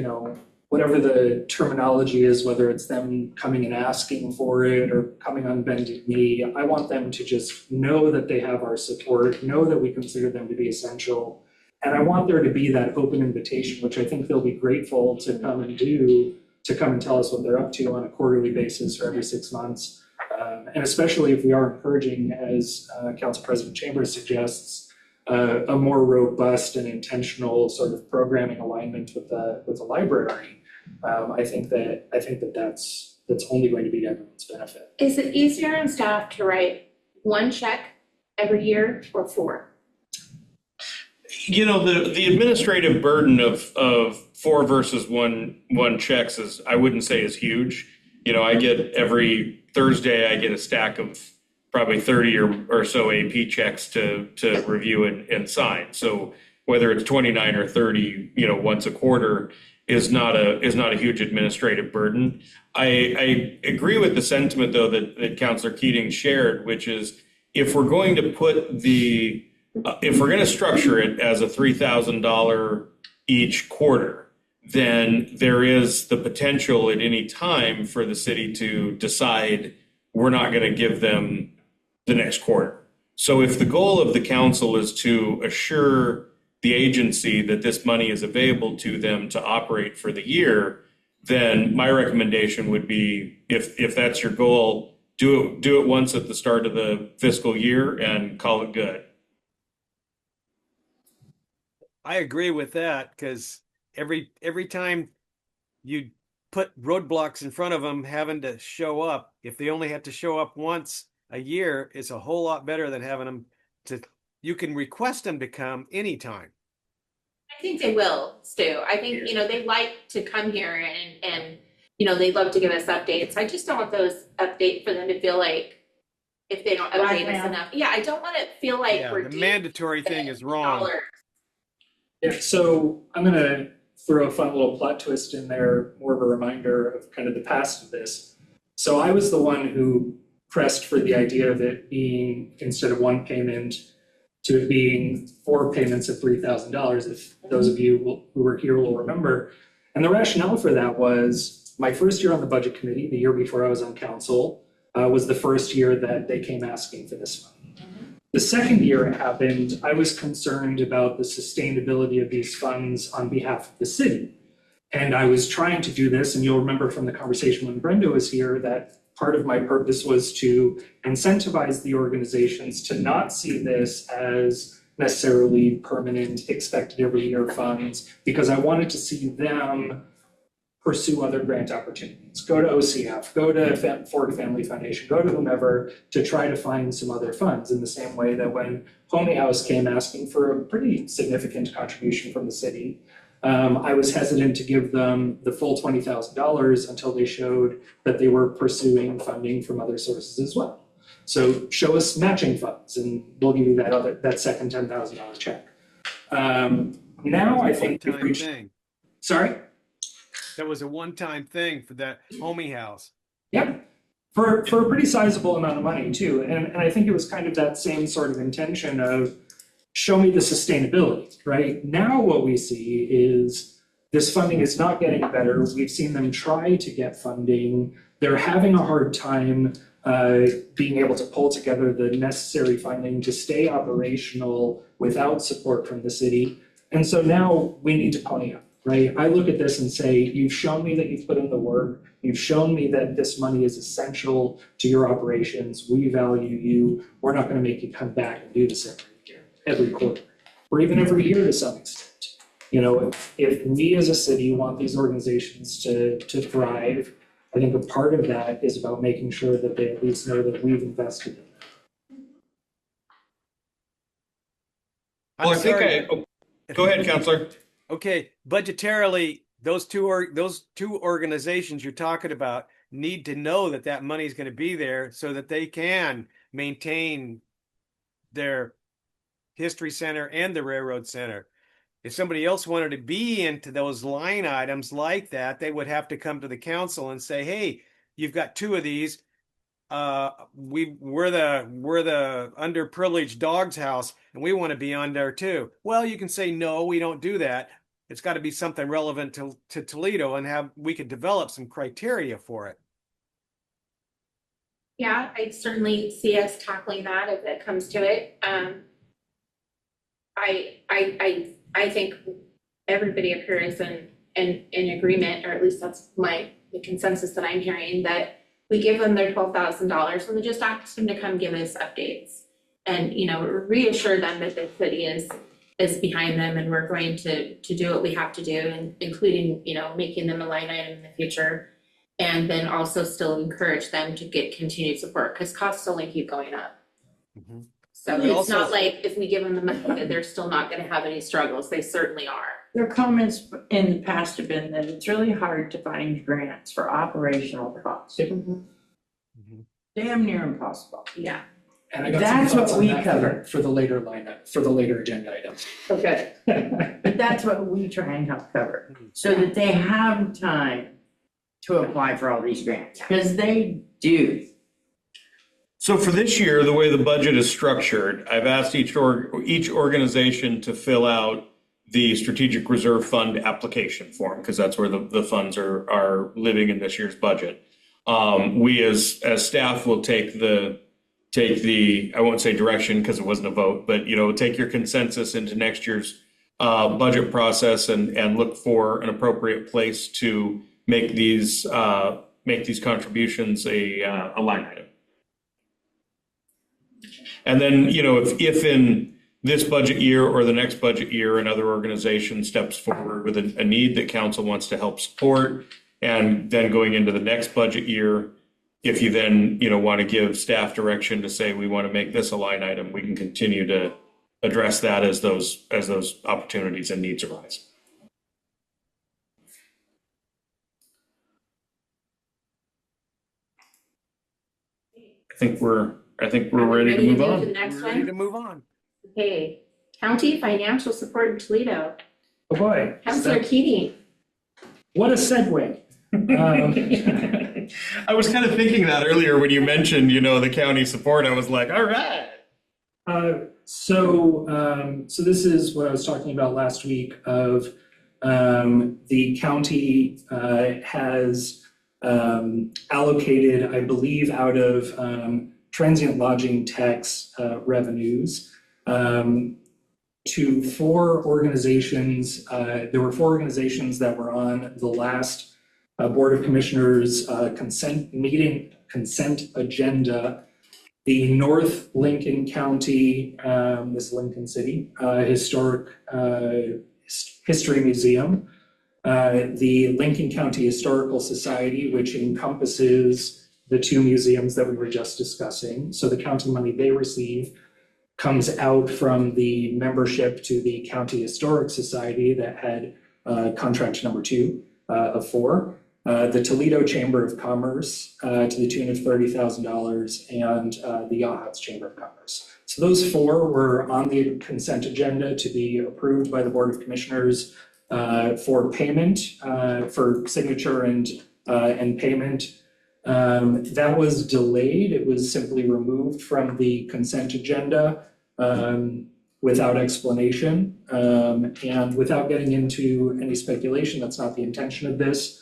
whatever the terminology is, whether it's them coming and asking for it or coming on bended knee, I want them to just know that they have our support, know that we consider them to be essential. And I want there to be that open invitation, which I think they'll be grateful to come and do, to come and tell us what they're up to on a quarterly basis or every 6 months. And especially if we are encouraging, as Council President Chambers suggests, a more robust and intentional sort of programming alignment with the library. I think that's only going to be to everyone's benefit. Is it easier on staff to write one check every year or 4? You know, the administrative burden of 4 versus one checks is, I wouldn't say is huge. You know, I get every Thursday, I get a stack of probably 30 or so AP checks to review and sign. So whether it's 29 or 30, you know, once a quarter is not a huge administrative burden. I agree with the sentiment though that Councillor Keating shared, which is if we're going to if we're going to structure it as a $3,000 each quarter, then there is the potential at any time for the city to decide we're not going to give them the next quarter. So if the goal of the council is to assure the agency that this money is available to them to operate for the year, then my recommendation would be, if that's your goal, do it once at the start of the fiscal year and call it good. I agree with that because every time you put roadblocks in front of them having to show up, if they only have to show up once a year, it's a whole lot better than having them you can request them to come anytime. I think they will, Stu. I think, they like to come here and they love to give us updates. I just don't want those updates for them to feel like if they don't update us enough. Yeah, I don't want to feel like we're the mandatory thing is wrong. Yeah, so I'm going to throw a fun little plot twist in there, more of a reminder of kind of the past of this. So I was the one who pressed for the idea of it being, instead of one payment, to it being 4 payments of $3,000, if those of you who were here will remember. And the rationale for that was my first year on the budget committee, the year before I was on council, was the first year that they came asking for this money. The second year it happened, I was concerned about the sustainability of these funds on behalf of the city. And I was trying to do this, and you'll remember from the conversation when Brenda was here that part of my purpose was to incentivize the organizations to not see this as necessarily permanent, expected every year funds, because I wanted to see them pursue other grant opportunities. Go to OCF, go to Ford Family Foundation, go to whomever to try to find some other funds, in the same way that when Homey House came asking for a pretty significant contribution from the city, I was hesitant to give them the full $20,000 until they showed that they were pursuing funding from other sources as well. So show us matching funds and we'll give you that second $10,000 check. Now I think we've reached... Sorry? That was a one-time thing for that Homey House. Yep, for a pretty sizable amount of money too. And I think it was kind of that same sort of intention of show me the sustainability, right? Now what we see is this funding is not getting better. We've seen them try to get funding. They're having a hard time being able to pull together the necessary funding to stay operational without support from the city. And so now we need to pony up, right? I look at this and say, you've shown me that you've put in the work. You've shown me that this money is essential to your operations. We value you. We're not going to make you come back and do this every quarter, or even every year to some extent. If we as a city want these organizations to thrive, I think a part of that is about making sure that they at least know that we've invested in them. Go ahead, Councillor. Okay, budgetarily, those two organizations you're talking about need to know that money is going to be there so that they can maintain their History Center and the Railroad Center. If somebody else wanted to be into those line items like that, they would have to come to the council and say, hey, you've got 2 of these. We're the underprivileged dog's house and we want to be on there too. Well, you can say, no, we don't do that. It's got to be something relevant to Toledo, and we could develop some criteria for it. Yeah, I certainly see us tackling that if it comes to it. I think everybody appears in agreement, or at least that's the consensus that I'm hearing, that we give them their $12,000 and we just ask them to come give us updates and, reassure them that the city is is behind them, and we're going to do what we have to do, and including, making them a line item in the future. And then also still encourage them to get continued support, because costs only keep going up. Mhm. So And it's also- not like if we give them the money that they're still not gonna have any struggles, they certainly are. Their comments in the past have been that it's really hard to find grants for operational costs. Mhm. Damn near impossible. Yeah. And I got That's some thoughts what on we that cover. for the later for the later agenda items. Okay. But that's what we try and help cover, so that they have time to apply for all these grants, because they do. So for this year, the way the budget is structured, I've asked each organization to fill out the strategic reserve fund application form, because that's where the funds are living in this year's budget. We as staff will take the, I won't say direction because it wasn't a vote, but take your consensus into next year's budget process and look for an appropriate place to make these contributions a line item. And then, if in this budget year or the next budget year, another organization steps forward with a need that council wants to help support, and then going into the next budget year, if you then, want to give staff direction to say, we want to make this a line item, we can continue to address that as those opportunities and needs arise. I think we're ready to move To on. the next We're ready to one. move on. Okay, county financial support in Toledo. Oh boy. Councilor Keating. What a segue. I was kind of thinking that earlier when you mentioned, the county support. I was like, all right. So this is what I was talking about last week of the county has allocated, I believe, out of transient lodging tax revenues to 4 organizations. There were 4 organizations that were on the last Board of Commissioners consent agenda. The North Lincoln County, this Lincoln City, Historic History Museum, the Lincoln County Historical Society, which encompasses the 2 museums that we were just discussing. So the county money they receive comes out from the membership to the County Historic Society that had contract number 2 of 4. The Toledo Chamber of Commerce to the tune of $30,000, and the Yachats Chamber of Commerce. So those 4 were on the consent agenda to be approved by the Board of Commissioners for payment, for signature and payment. That was delayed. It was simply removed from the consent agenda without explanation, and without getting into any speculation. That's not the intention of this.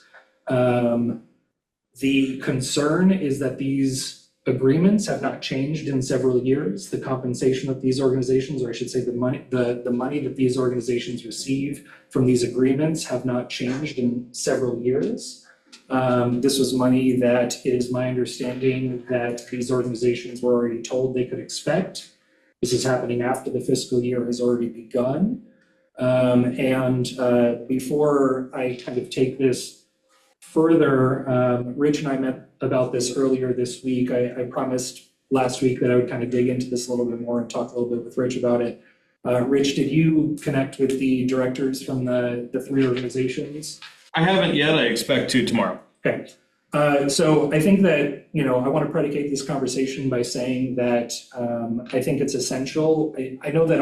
The concern is that these agreements have not changed in several years. The compensation of these organizations, or I should say the money that these organizations receive from these agreements have not changed in several years. This was money that it is my understanding that these organizations were already told they could expect. This is happening after the fiscal year has already begun. Before I kind of take this further, Rich and I met about this earlier this week. I promised last week that I would kind of dig into this a little bit more and talk a little bit with Rich about it. Rich, did you connect with the directors from the 3 organizations? I haven't yet. I expect to tomorrow. Okay. So I think that, I want to predicate this conversation by saying that I think it's essential. I know that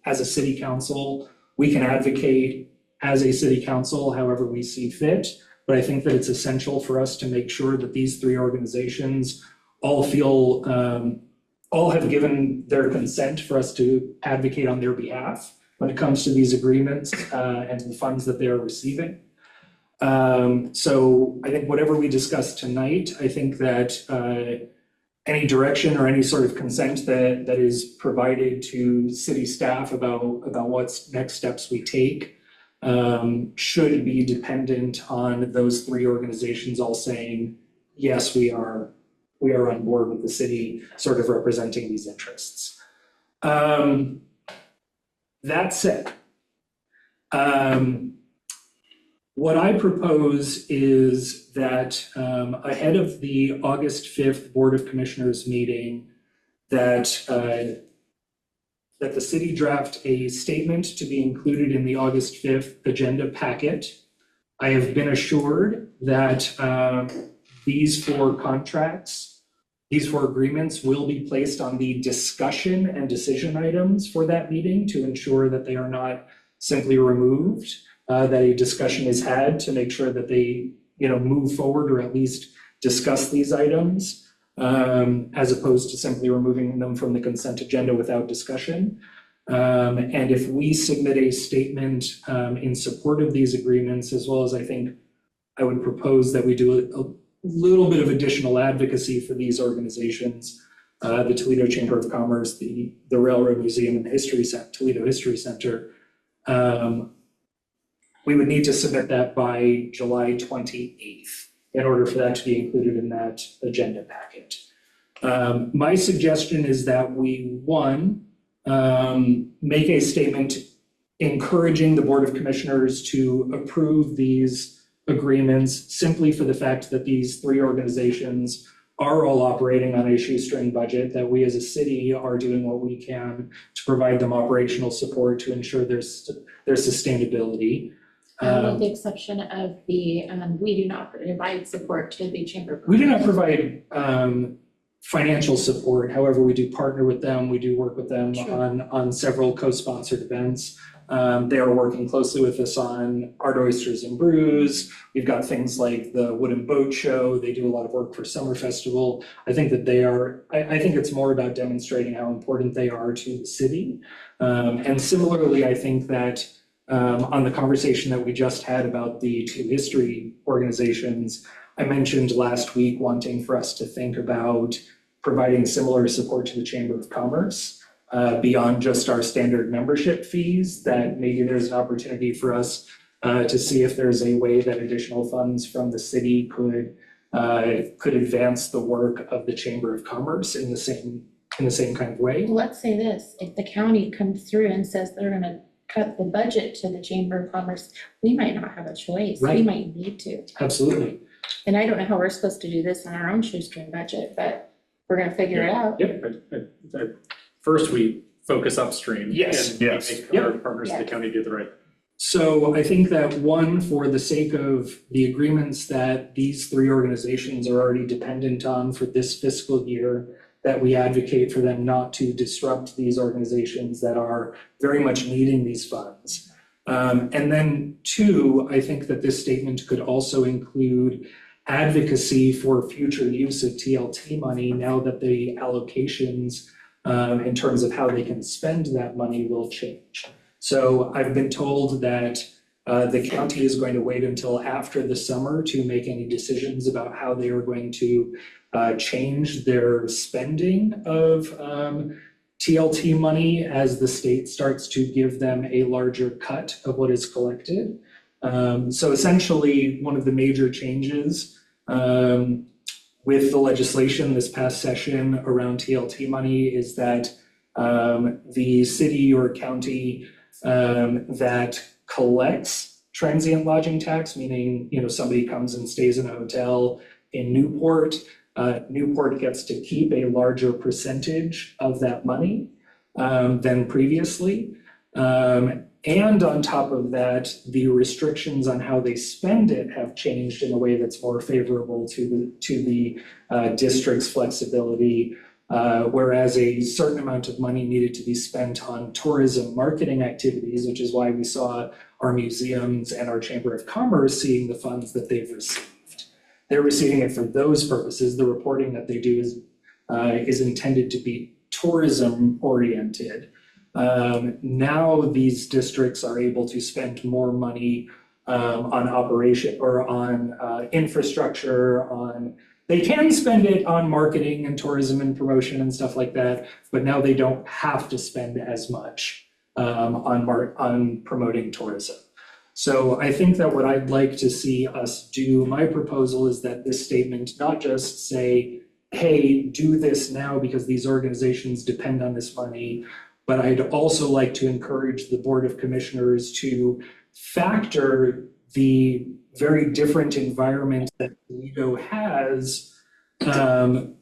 as a city council, we can advocate as a city council however we see fit. But I think that it's essential for us to make sure that these 3 organizations all have given their consent for us to advocate on their behalf when it comes to these agreements and to the funds that they are receiving. So I think whatever we discuss tonight, I think that any direction or any sort of consent that is provided to city staff about what's next steps we take should be dependent on those 3 organizations all saying, yes, we are on board with the city sort of representing these interests. That said, what I propose is that ahead of the August 5th Board of Commissioners meeting, that the city draft a statement to be included in the August 5th agenda packet. I have been assured that these 4 contracts, these 4 agreements will be placed on the discussion and decision items for that meeting to ensure that they are not simply removed, that a discussion is had to make sure that they, move forward or at least discuss these items, as opposed to simply removing them from the consent agenda without discussion. And if we submit a statement in support of these agreements, as well as I think I would propose that we do a little bit of additional advocacy for these organizations, the Toledo Chamber of Commerce, the Railroad Museum, and the Toledo History Center. We would need to submit that by July 28th in order for that to be included in that agenda packet. My suggestion is that we, make a statement encouraging the Board of Commissioners to approve these agreements simply for the fact that these 3 organizations are all operating on a shoestring budget, that we as a city are doing what we can to provide them operational support to ensure their sustainability. With the exception of the, we do not provide support to the Chamber of Commerce. We do not provide financial support. However, we do partner with them. We do work with them on several co-sponsored events. They are working closely with us on Art, Oysters, and Brews. We've got things like the Wooden Boat Show. They do a lot of work for Summer Festival. I think that they are, I think it's more about demonstrating how important they are to the city. And similarly, I think that on the conversation that we just had about the 2 history organizations, I mentioned last week wanting for us to think about providing similar support to the Chamber of Commerce beyond just our standard membership fees, that maybe there's an opportunity for us to see if there's a way that additional funds from the city could advance the work of the Chamber of Commerce in the same kind of way. Let's say this, if the county comes through and says they're gonna cut the budget to the Chamber of Commerce, we might not have a choice. We Right. might need to. Absolutely. And I don't know how we're supposed to do this on our own shoestring budget, but we're gonna figure it out. Yep. First, we focus upstream. Yes. And Yes. make our partners in the Yes. county do the right. So I think that for the sake of the agreements that these 3 organizations are already dependent on for this fiscal year, that we advocate for them not to disrupt these organizations that are very much needing these funds. And then 2, I think that this statement could also include advocacy for future use of TLT money now that the allocations in terms of how they can spend that money will change. So I've been told that the county is going to wait until after the summer to make any decisions about how they are going to change their spending of TLT money as the state starts to give them a larger cut of what is collected. So essentially, one of the major changes with the legislation this past session around TLT money is that the city or county that collects transient lodging tax, meaning somebody comes and stays in a hotel in Newport, Newport gets to keep a larger percentage of that money than previously. And on top of that, the restrictions on how they spend it have changed in a way that's more favorable to the district's flexibility. Whereas a certain amount of money needed to be spent on tourism marketing activities, which is why we saw our museums and our Chamber of Commerce seeing the funds that they've received. They're receiving it for those purposes. The reporting that they do is intended to be tourism oriented. Now these districts are able to spend more money on operation or on infrastructure, they can spend it on marketing and tourism and promotion and stuff like that, but now they don't have to spend as much on promoting tourism. So I think that what I'd like to see us do, my proposal is that this statement not just say, hey, do this now because these organizations depend on this money, but I'd also like to encourage the Board of Commissioners to factor the very different environment that Toledo has for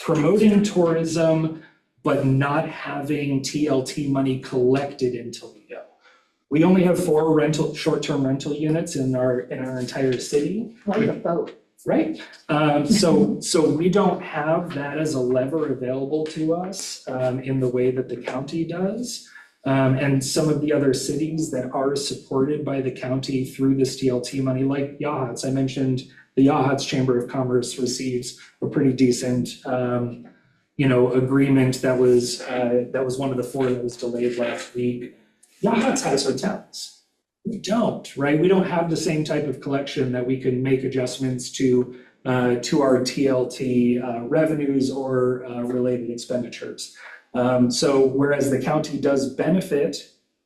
promoting tourism, but not having TLT money collected in Toledo. We only have 4 short-term rental units in our entire city. Like a boat. Right. So we don't have that as a lever available to us in the way that the county does. And some of the other cities that are supported by the county through this TLT money, like Yachats, I mentioned the Yachats Chamber of Commerce receives a pretty decent, agreement that was one of the 4 that was delayed last week. Yachats has hotels. We don't, right? We don't have the same type of collection that we can make adjustments to our TLT revenues or related expenditures. So whereas the county does benefit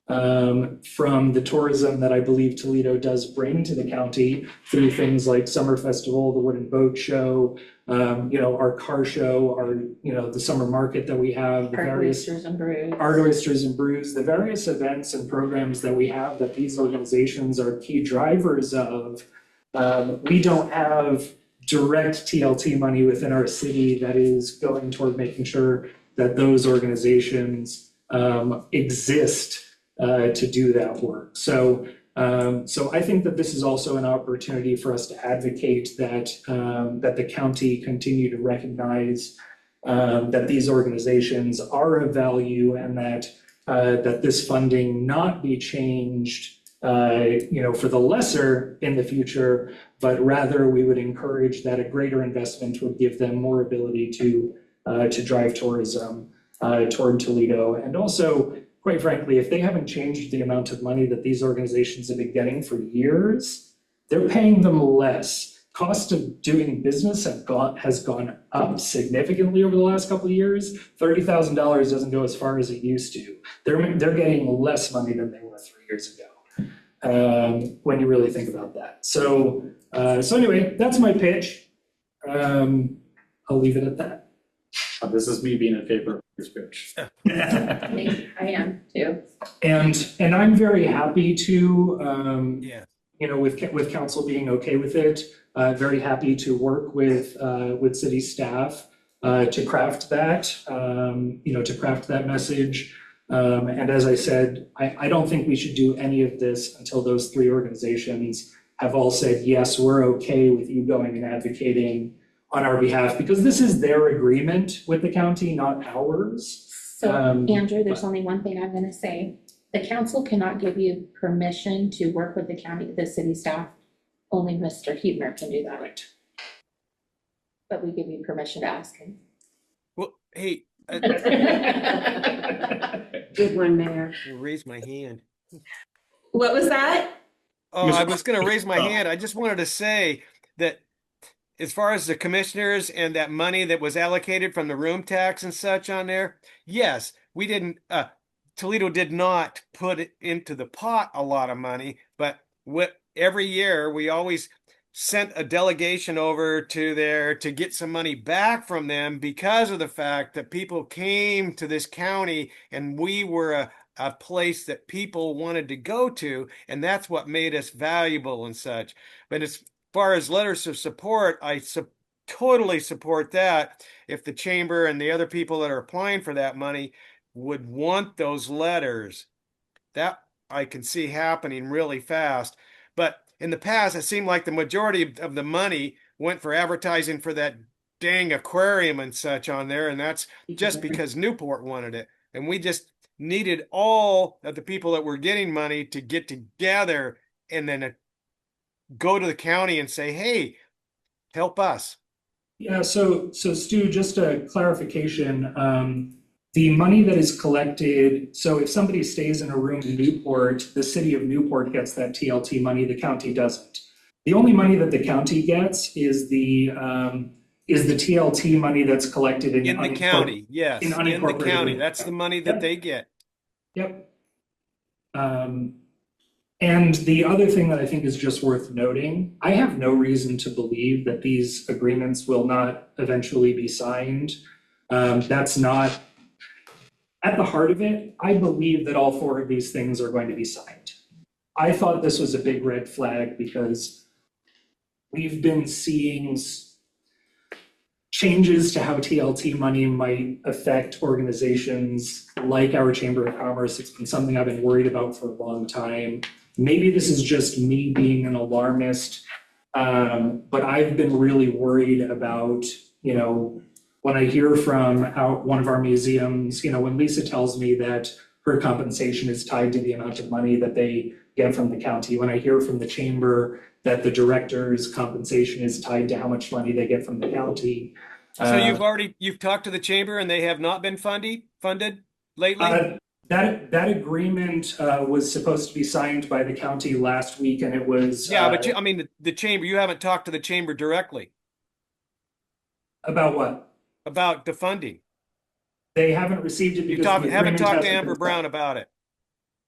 from the tourism that I believe Toledo does bring to the county through things like Summer Festival, the Wooden Boat Show, our car show, the summer market that we have, the various Oysters and Brews. Art Oysters and Brews, the various events and programs that we have that these organizations are key drivers of. We don't have direct TLT money within our city that is going toward making sure that those organizations exist to do that work. So I think that this is also an opportunity for us to advocate that the county continue to recognize that these organizations are of value and that this funding not be changed for the lesser in the future, but rather we would encourage that a greater investment would give them more ability to drive tourism toward Toledo. And also, quite frankly, if they haven't changed the amount of money that these organizations have been getting for years, they're paying them less. Cost of doing business has gone up significantly over the last couple of years. $30,000 doesn't go as far as it used to. They're getting less money than they were 3 years ago, when you really think about that. So anyway, that's my pitch. I'll leave it at that. This is me being in favor of this pitch. I am too. And I'm very happy to, with council being okay with it, very happy to work with city staff to craft that, message. And as I said, I don't think we should do any of this until those 3 organizations have all said, yes, we're okay with you going and advocating on our behalf, because this is their agreement with the county, not ours. So Andrew, there's only one thing I'm gonna say. The council cannot give you permission to work with the city staff. Only Mr. Huebner can do that. Right. But we give you permission to ask him. Well, hey, Good one, Mayor. I'll raise my hand. What was that? Oh, I was going to raise my hand. I just wanted to say that as far as the commissioners and that money that was allocated from the room tax and such on there, yes, we didn't, Toledo did not put it into the pot a lot of money, but every year we always sent a delegation over to there to get some money back from them because of the fact that people came to this county and we were a place that people wanted to go to, and that's what made us valuable and such. But as far as letters of support, I totally support that. If the chamber and the other people that are applying for that money would want those letters, that I can see happening really fast. But in the past, it seemed like the majority of the money went for advertising for that dang aquarium and such on there, and that's just because Newport wanted it. And we just needed all of the people that were getting money to get together and then go to the county and say, hey, help us. Yeah, so Stu, just a clarification. The money that is collected, so if somebody stays in a room in Newport, the city of Newport gets that TLT money, the county doesn't. The only money that the county gets is the TLT money that's collected in the county. Yes, in the county. That's the money that they get. Yep. And the other thing that I think is just worth noting, I have no reason to believe that these agreements will not eventually be signed. That's not at the heart of it, I believe that all 4 of these things are going to be signed. I thought this was a big red flag because we've been seeing changes to how TLT money might affect organizations like our Chamber of Commerce. It's been something I've been worried about for a long time. Maybe this is just me being an alarmist, but I've been really worried about, when I hear from one of our museums, when Lisa tells me that her compensation is tied to the amount of money that they get from the county, when I hear from the chamber that the director's compensation is tied to how much money they get from the county. So you've talked to the chamber and they have not been funded lately? That agreement was supposed to be signed by the county last week, and it was. Yeah, but the chamber, you haven't talked to the chamber directly. About what? About the funding. They haven't received it because haven't talked to Amber Brown about it,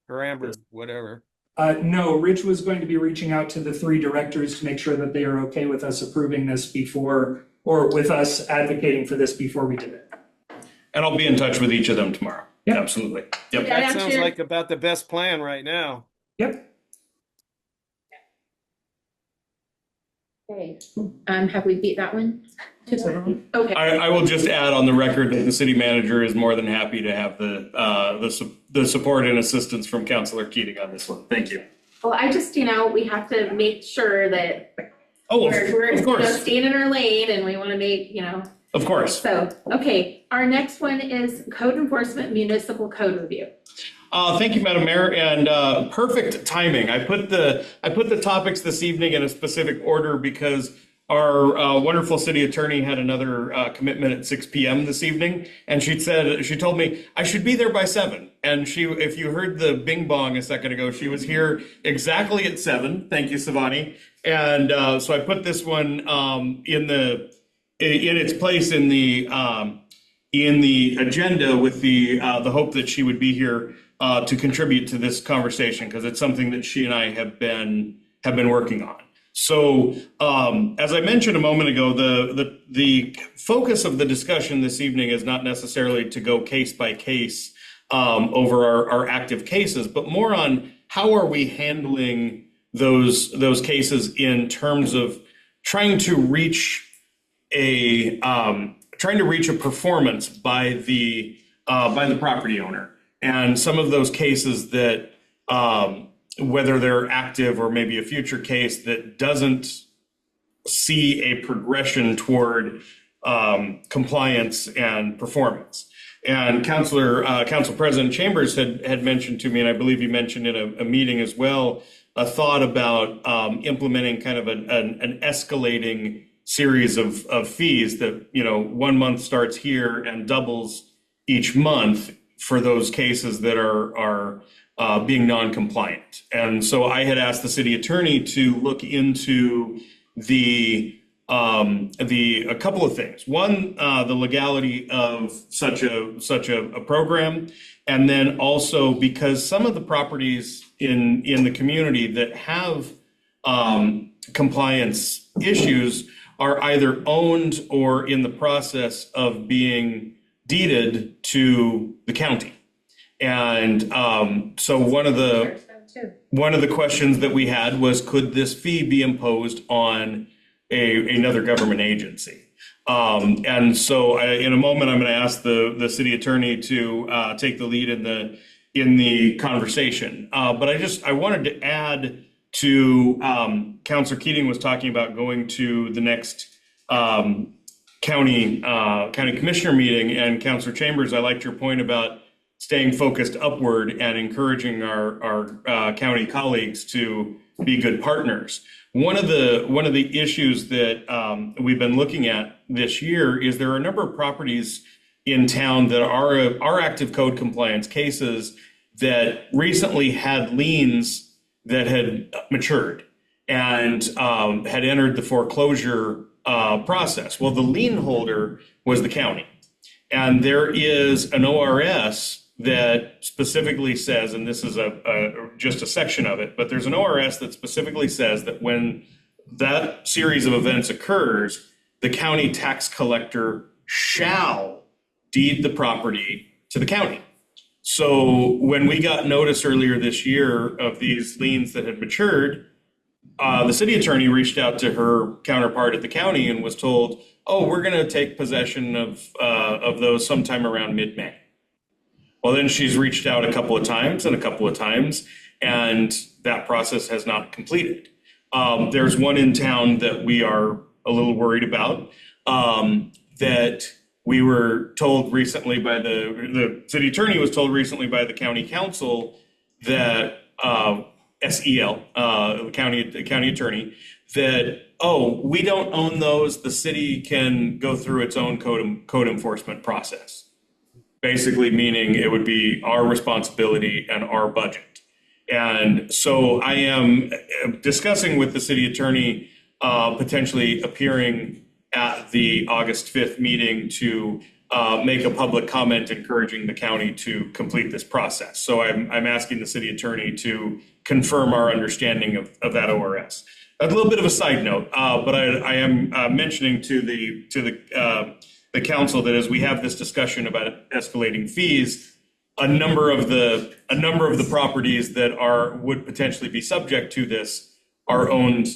or Amber, whatever. No, Rich was going to be reaching out to the 3 directors to make sure that they are okay with us approving this before, or with us advocating for this before we did it. And I'll be in touch with each of them tomorrow. Yep. Absolutely. Yep. That sounds like about the best plan right now. Yep. Okay, have we beat that one? Okay. I will just add on the record that the city manager is more than happy to have the support and assistance from Councilor Keating on this one. Thank you. Well, I just, we have to make sure that we're of course staying in our lane, and we want to make, Of course. So, okay, our next one is code enforcement municipal code review. Thank you, Madam Mayor, and perfect timing. I put the topics this evening in a specific order because our wonderful city attorney had another commitment at 6 p.m. this evening, and she told me I should be there by 7. And if you heard the bing bong a second ago, she was here exactly at 7. Thank you, Savani. And so I put this one in its place in the agenda with the hope that she would be here to contribute to this conversation, because it's something that she and I have been working on. So as I mentioned a moment ago, the focus of the discussion this evening is not necessarily to go case by case over our active cases, but more on how are we handling those cases in terms of trying to reach a performance by the property owner. And some of those cases that, whether they're active or maybe a future case that doesn't see a progression toward compliance and performance. And Council President Chambers had mentioned to me, and I believe he mentioned in a meeting as well, a thought about implementing kind of an escalating series of fees that, 1 month starts here and doubles each month for those cases that are being non-compliant. And so I had asked the city attorney to look into a couple of things. One, the legality of such a program, and then also because some of the properties in the community that have compliance issues are either owned or in the process of being deeded to the county. And so one of the questions that we had was, could this fee be imposed on another government agency? And so in a moment, I'm going to ask the city attorney to take the lead in the conversation. But I wanted to add to Councilor Keating was talking about going to the next county commissioner meeting, and Councilor Chambers, I liked your point about staying focused upward and encouraging our county colleagues to be good partners. One of the issues that we've been looking at this year is there are a number of properties in town that are active code compliance cases that recently had liens that had matured and had entered the foreclosure process. Well, the lien holder was the county. And there is an ORS that specifically says, and this is just a section of it, but there's an ORS that specifically says that when that series of events occurs, the county tax collector shall deed the property to the county. So when we got notice earlier this year of these liens that had matured, the city attorney reached out to her counterpart at the county and was told, "Oh, we're going to take possession of those sometime around mid-May." Well, then she's reached out a couple of times, and that process has not completed. There's one in town that we are a little worried about, that we were told recently by the city attorney was told recently by the county council that SEL, the county attorney, that, oh, we don't own those. The city can go through its own code enforcement process. Basically meaning it would be our responsibility and our budget. And so I am discussing with the city attorney potentially appearing at the August 5th meeting to make a public comment encouraging the county to complete this process. So I'm asking the city attorney to confirm our understanding of that ORS. A little bit of a side note, but I am mentioning to the council that as we have this discussion about escalating fees, a number of the properties that would potentially be subject to this are owned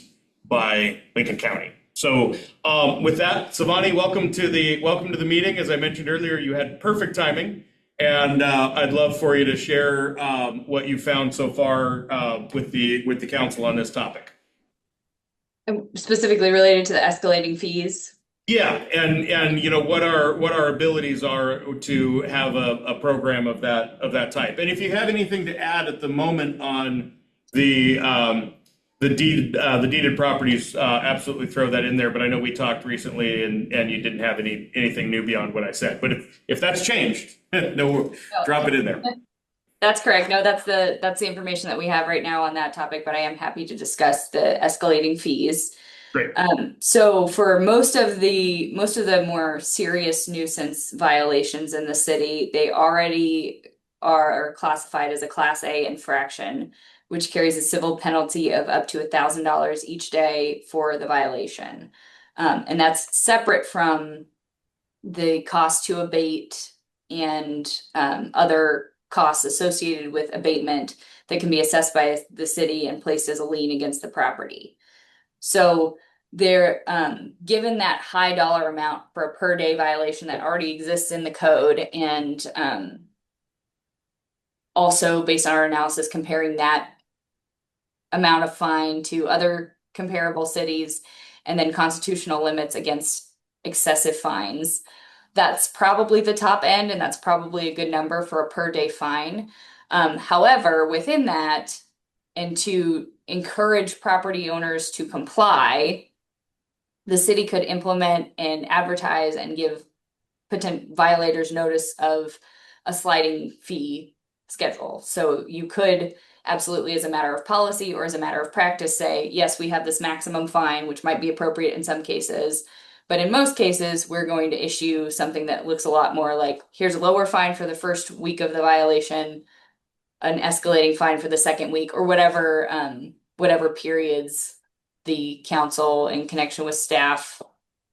by Lincoln County. So with that, Savani, welcome to the meeting. As I mentioned earlier, you had perfect timing, and I'd love for you to share what you found so far with the council on this topic. Specifically related to the escalating fees. Yeah, and you know what our abilities are to have a program of that type. And if you have anything to add at the moment on the deeded properties, absolutely throw that in there. But I know we talked recently, and you didn't have anything new beyond what I said. But if that's changed, drop it in there. That's correct. No, that's the information that we have right now on that topic. But I am happy to discuss the escalating fees. Great. So for most of the more serious nuisance violations in the city, they already are classified as a Class A infraction, which carries a civil penalty of up to $1,000 each day for the violation. And that's separate from the cost to abate and other costs associated with abatement that can be assessed by the city and placed as a lien against the property. So they're given that high dollar amount for a per day violation that already exists in the code, and also based on our analysis comparing that amount of fine to other comparable cities, and then constitutional limits against excessive fines. That's probably the top end, and that's probably a good number for a per day fine. However, within that, and to encourage property owners to comply, the city could implement and advertise and give potential violators notice of a sliding fee schedule. So you could absolutely, as a matter of policy or as a matter of practice, say, yes, we have this maximum fine, which might be appropriate in some cases. But in most cases, we're going to issue something that looks a lot more like, here's a lower fine for the first week of the violation, an escalating fine for the second week, or whatever periods the council in connection with staff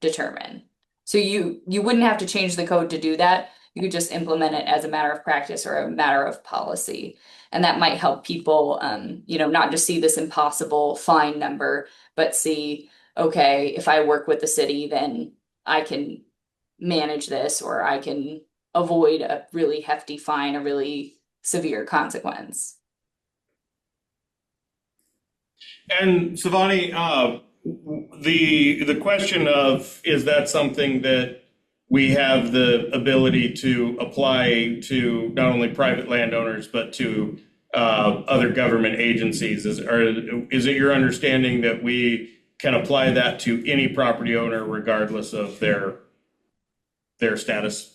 determine. So you wouldn't have to change the code to do that. You could just implement it as a matter of practice or a matter of policy. And that might help people, not just see this impossible fine number, but see, okay, if I work with the city, then I can manage this, or I can avoid a really hefty fine, a really severe consequence. And Savani, the question of, is that something that we have the ability to apply to not only private landowners, but to other government agencies? Is it your understanding that we can apply that to any property owner regardless of their status?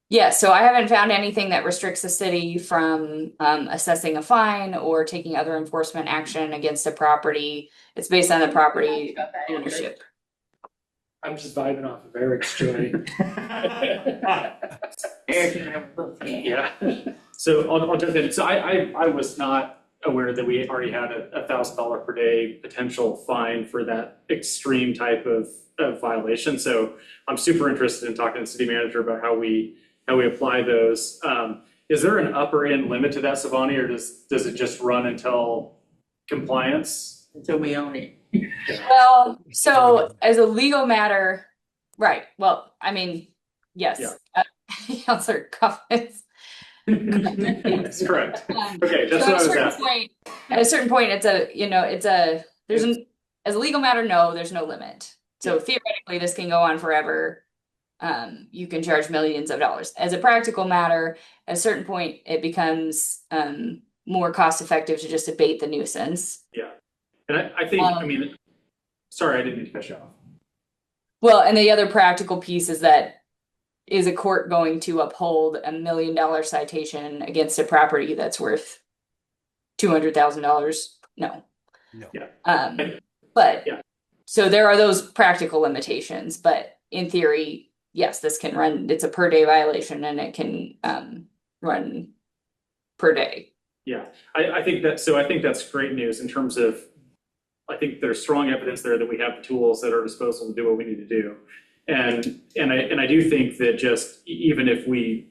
Yeah, so I haven't found anything that restricts the city from assessing a fine or taking other enforcement action against a property. It's based on the property ownership. I'm just vibing off of Eric's joy. Yeah. So I'll jump in. So I was not aware that we already had a $1,000 per day potential fine for that extreme type of violation. So I'm super interested in talking to the city manager about how we apply those. is there an upper end limit to that, Savani, or does it just run until compliance? Until we own it. Well, so as a legal matter, right, well, I mean, yes. Yeah. Counselor Coffins. That's correct. Um, Okay, that's So what I was at a certain asking. point, at a certain point, as a legal matter, no, there's no limit. So theoretically, this can go on forever. You can charge millions of dollars. As a practical matter, at a certain point, it becomes more cost effective to just abate the nuisance. Yeah. And I think, I mean, sorry, I didn't mean to cut you off. Well, and the other practical piece is that is a court going to uphold $1 million citation against a property that's worth $200,000? No. No. Yeah. But Yeah. so there are those practical limitations, but in theory, yes, this can run, it's a per day violation and it can run per day. Yeah, I think that's great news in terms of, I think there's strong evidence there that we have the tools at our disposal to do what we need to do. And I do think that just even if we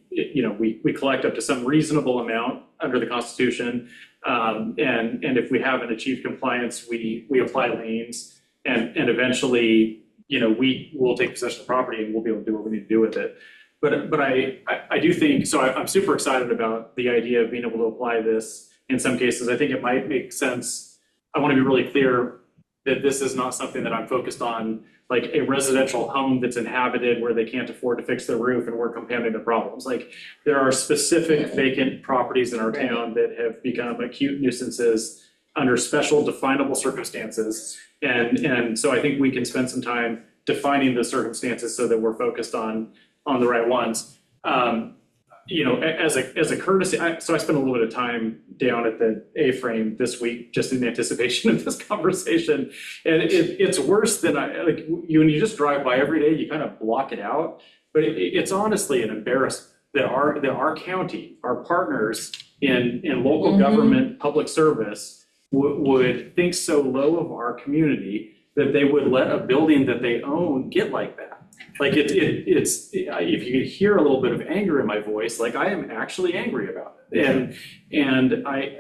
collect up to some reasonable amount under the Constitution, and if we haven't achieved compliance, we apply liens, and eventually, we will take possession of the property and we'll be able to do what we need to do with it. But I do think, so I'm super excited about the idea of being able to apply this in some cases. I think it might make sense. I want to be really clear that this is not something that I'm focused on, like a residential home that's inhabited where they can't afford to fix their roof and we're compounding the problems. Like there are specific vacant properties in our town that have become acute nuisances under special definable circumstances. And so I think we can spend some time defining the circumstances so that we're focused on the right ones. As a courtesy, so I spent a little bit of time down at the A-frame this week, just in anticipation of this conversation. And it's worse than when you just drive by every day, you kind of block it out. But it's honestly an embarrassment that our county, our partners in local government, public service would think so low of our community that they would let a building that they own get like that. Like it's if you could hear a little bit of anger in my voice, like I am actually angry about it. And I,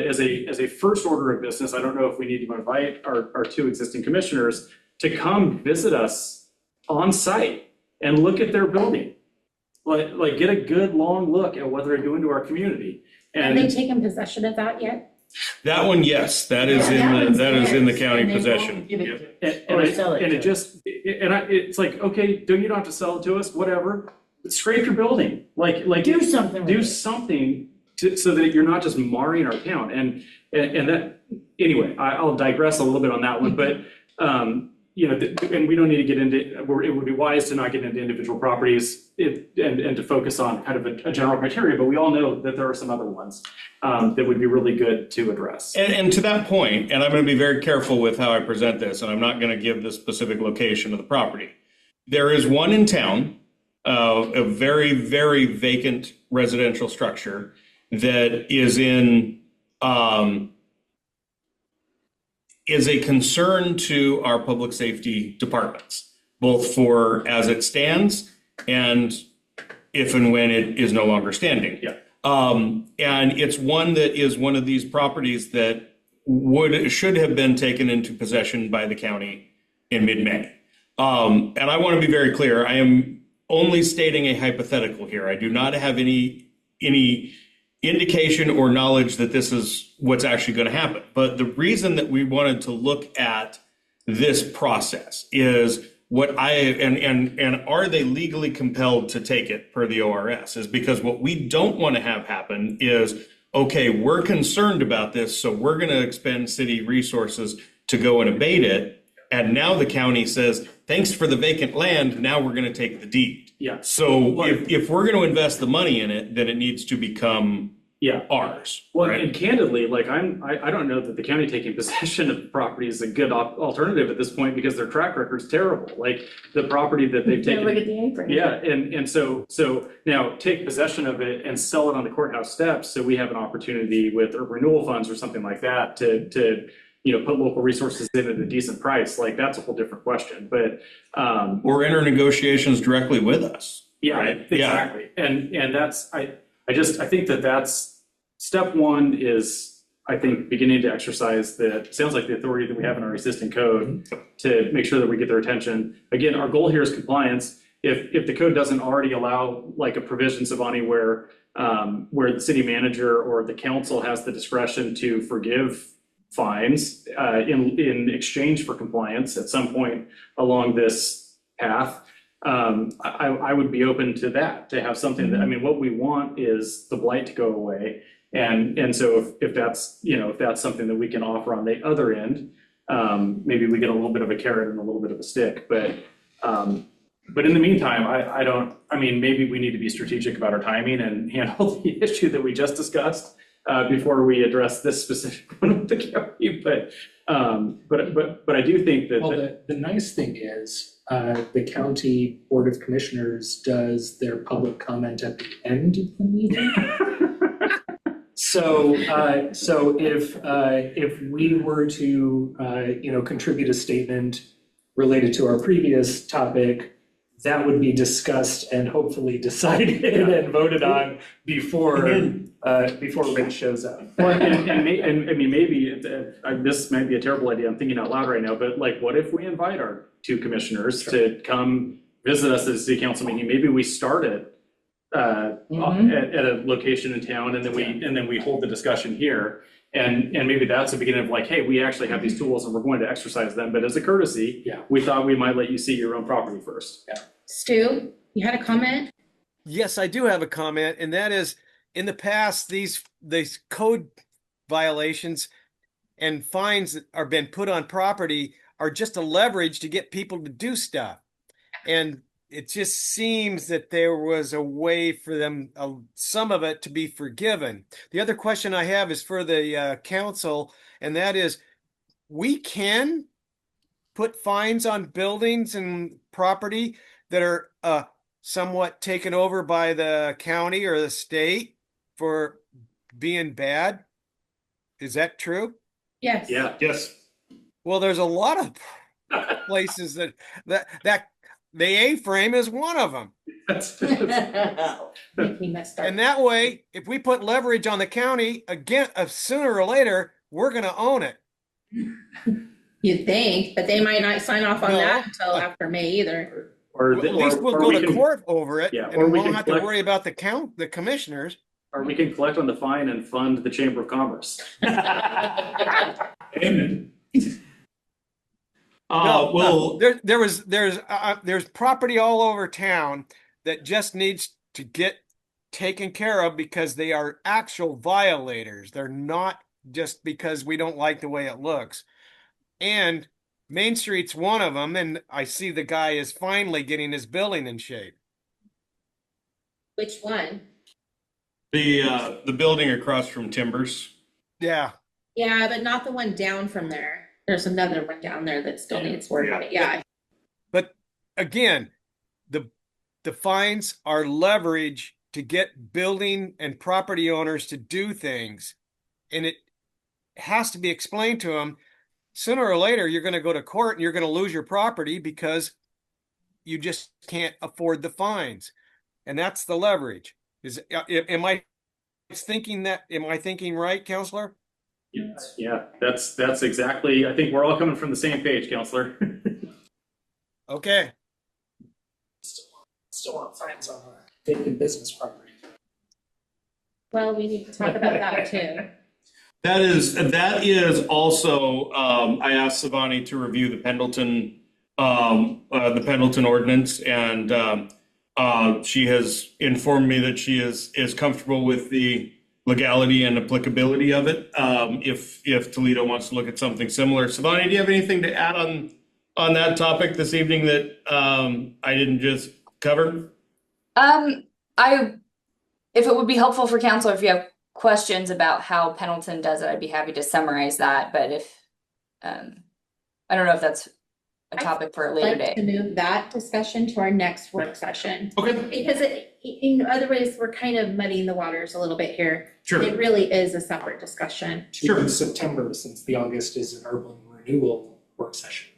as a first order of business, I don't know if we need to invite our two existing commissioners to come visit us on site and look at their building. Like get a good long look at what they're doing to our community. Have they taken possession of that yet? That one, yes, that is in the county possession. It's like, okay, you don't have to sell it to us, whatever. But scrape your building, like Do something. do something so that you're not just marring our town. And that, anyway, I'll digress a little bit on that one, but and we don't need to get into, it would be wise to not get into individual properties and to focus on kind of a general criteria, but we all know that there are some other ones that would be really good to address. And to that point, and I'm going to be very careful with how I present this, and I'm not going to give the specific location of the property. There is one in town, a very, very vacant residential structure that is a concern to our public safety departments, both for as it stands and if and when it is no longer standing. Yeah. And it's one that is one of these properties that should have been taken into possession by the county in mid-May. And I want to be very clear, I am only stating a hypothetical here. I do not have any indication or knowledge that this is what's actually going to happen. But the reason that we wanted to look at this process is and are they legally compelled to take it per the ORS, is because what we don't want to have happen is, okay, we're concerned about this, so we're going to expend city resources to go and abate it. And now the county says, thanks for the vacant land, now we're going to take the deed. Yeah. So if we're going to invest the money in it, then it needs to become ours. Well, right? And candidly, like I don't know that the county taking possession of the property is a good alternative at this point because their track record is terrible. Like the property that they've taken. Look at the apron. Yeah, and so now take possession of it and sell it on the courthouse steps, so we have an opportunity with urban renewal funds or something like that to put local resources in at a decent price. Like that's a whole different question. But or enter negotiations directly with us. Yeah, right? Exactly. Yeah. And that's I think that's, step one is, I think, beginning to exercise sounds like the authority that we have in our existing code to make sure that we get their attention. Again, our goal here is compliance. If the code doesn't already allow like a provision, Savani, where the city manager or the council has the discretion to forgive fines in exchange for compliance at some point along this path, I would be open to that, to have something that, I mean, what we want is the blight to go away. And so if that's, if that's something that we can offer on the other end, maybe we get a little bit of a carrot and a little bit of a stick. But in the meantime, I mean, maybe we need to be strategic about our timing and handle the issue that we just discussed before we address this specific one with the county. But I do think that. Well, the nice thing is the county board of commissioners does their public comment at the end of the meeting. So if we were to contribute a statement related to our previous topic, that would be discussed and hopefully decided and voted on before Rich shows up. Well, and I mean, maybe this might be a terrible idea. I'm thinking out loud right now, but like, what if we invite our two commissioners to come visit us at a city council meeting? Maybe we start it at a location in town, and then we hold the discussion here. And maybe that's the beginning of like, hey, we actually have these tools and we're going to exercise them. But as a courtesy, we thought we might let you see your own property first. Yeah. Stu, you had a comment? Yes, I do have a comment, and that is, in the past, these code violations and fines that are been put on property are just a leverage to get people to do stuff. And it just seems that there was a way for them, some of it, to be forgiven. The other question I have is for the council, and that is, we can put fines on buildings and property that are somewhat taken over by the county or the state for being bad. Is that true? Yes. Yeah. Yes. Well, there's a lot of places that the A-frame is one of them. And that way, if we put leverage on the county, again, sooner or later, we're going to own it. You'd think, but they might not sign off on that until after May either. Or at least we'll go to court over it, and we won't have to worry about the commissioners. Or we can collect on the fine and fund the Chamber of Commerce. Amen. There's property all over town that just needs to get taken care of because they are actual violators. They're not just because we don't like the way it looks. And Main Street's one of them, and I see the guy is finally getting his building in shape. Which one? The building across from Timbers. Yeah. Yeah, but not the one down from there. There's another one down there that still needs work on it. Yeah. But again, the fines are leverage to get building and property owners to do things. And it has to be explained to them. Sooner or later, you're going to go to court and you're going to lose your property because you just can't afford the fines. And that's the leverage. Am I thinking right, Counselor? Yeah, that's exactly, I think we're all coming from the same page, Counselor. Okay. Still want fines on our vacant business property. Well, we need to talk about that too. That is also, I asked Savani to review the Pendleton ordinance, and she has informed me that she is comfortable with the legality and applicability of it. If Toledo wants to look at something similar. Savani, do you have anything to add on that topic this evening that I didn't just cover? If it would be helpful for council, if you have questions about how Pendleton does it, I'd be happy to summarize that. But if I don't know if that's a topic for a later day. To move that discussion to our next work session. Okay. Because in other ways, we're kind of muddying the waters a little bit here. Sure. It really is a separate discussion. Sure. September, since the August is an urban renewal work session.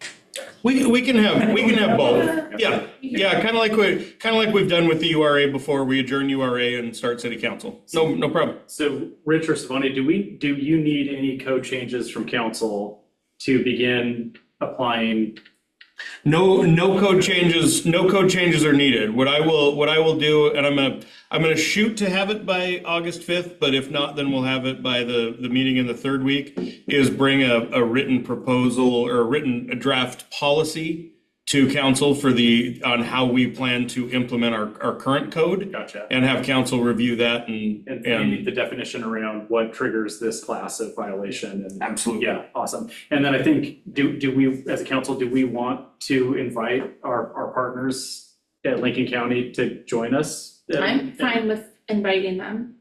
We can have both. Yeah, kind of like we've done with the URA before. We adjourn URA and start city council. No problem. So Rich or Savani, do you need any code changes from council to begin applying? No code changes. No code changes are needed. What I will do, and I'm gonna shoot to have it by August 5th. But if not, then we'll have it by the meeting in the third week. Is bring a written proposal or a draft policy to council on how we plan to implement our current code. Gotcha. And have council review that And the definition around what triggers this class of violation. And absolutely. Yeah, awesome. And then I think, do we, as a council, do we want to invite our partners at Lincoln County to join us? I'm fine with inviting them.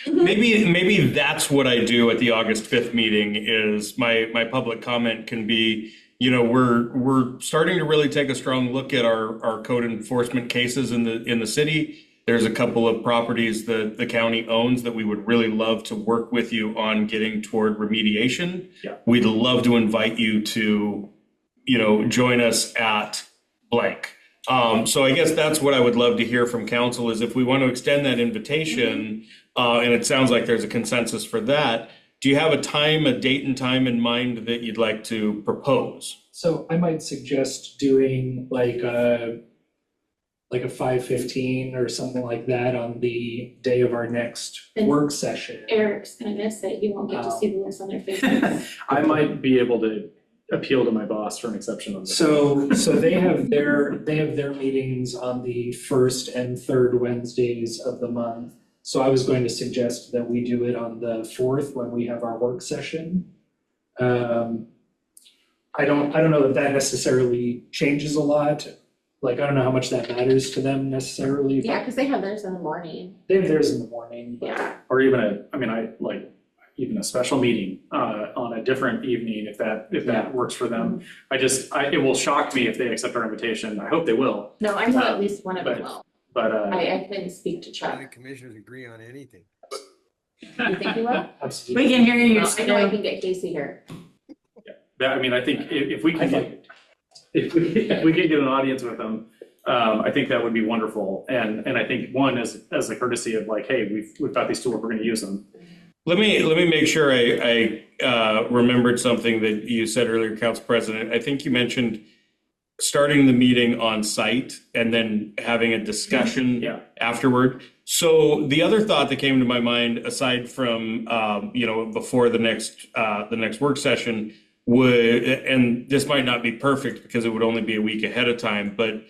Maybe that's what I do at the August 5th meeting is my public comment can be, we're starting to really take a strong look at our code enforcement cases in the city. There's a couple of properties that the county owns that we would really love to work with you on getting toward remediation. Yeah. We'd love to invite you to, join us at blank. So I guess that's what I would love to hear from council is if we want to extend that invitation, and it sounds like there's a consensus for that. Do you have a date and time in mind that you'd like to propose? So I might suggest doing like a 5:15 or something like that on the day of our next And work session. Eric's gonna miss it. You won't get to see the list on their faces. I might be able to appeal to my boss for an exception on this. So they have their meetings on the first and third Wednesdays of the month. So I was going to suggest that we do it on the 4th when we have our work session. I don't know that necessarily changes a lot. Like, I don't know how much that matters to them necessarily. Yeah, because they have theirs in the morning. They have theirs in the morning. But Yeah. Or even even a special meeting on a different evening if that works for them. It will shock me if they accept our invitation. I hope they will. No, I know at least one of them will. But I couldn't speak to Chuck. The commissioners agree on anything. You think you will? absolutely. We can hear you No, I know I still. can get Casey here. I think if we can I'd if we can get an audience with them, I think that would be wonderful. And I think one as a courtesy of like, hey, we've got these tools, we're going to use them. Let me make sure I remembered something that you said earlier, Council President. I think you mentioned starting the meeting on site and then having a discussion afterward. So the other thought that came to my mind, aside from before the next work session, and this might not be perfect because it would only be a week ahead of time, but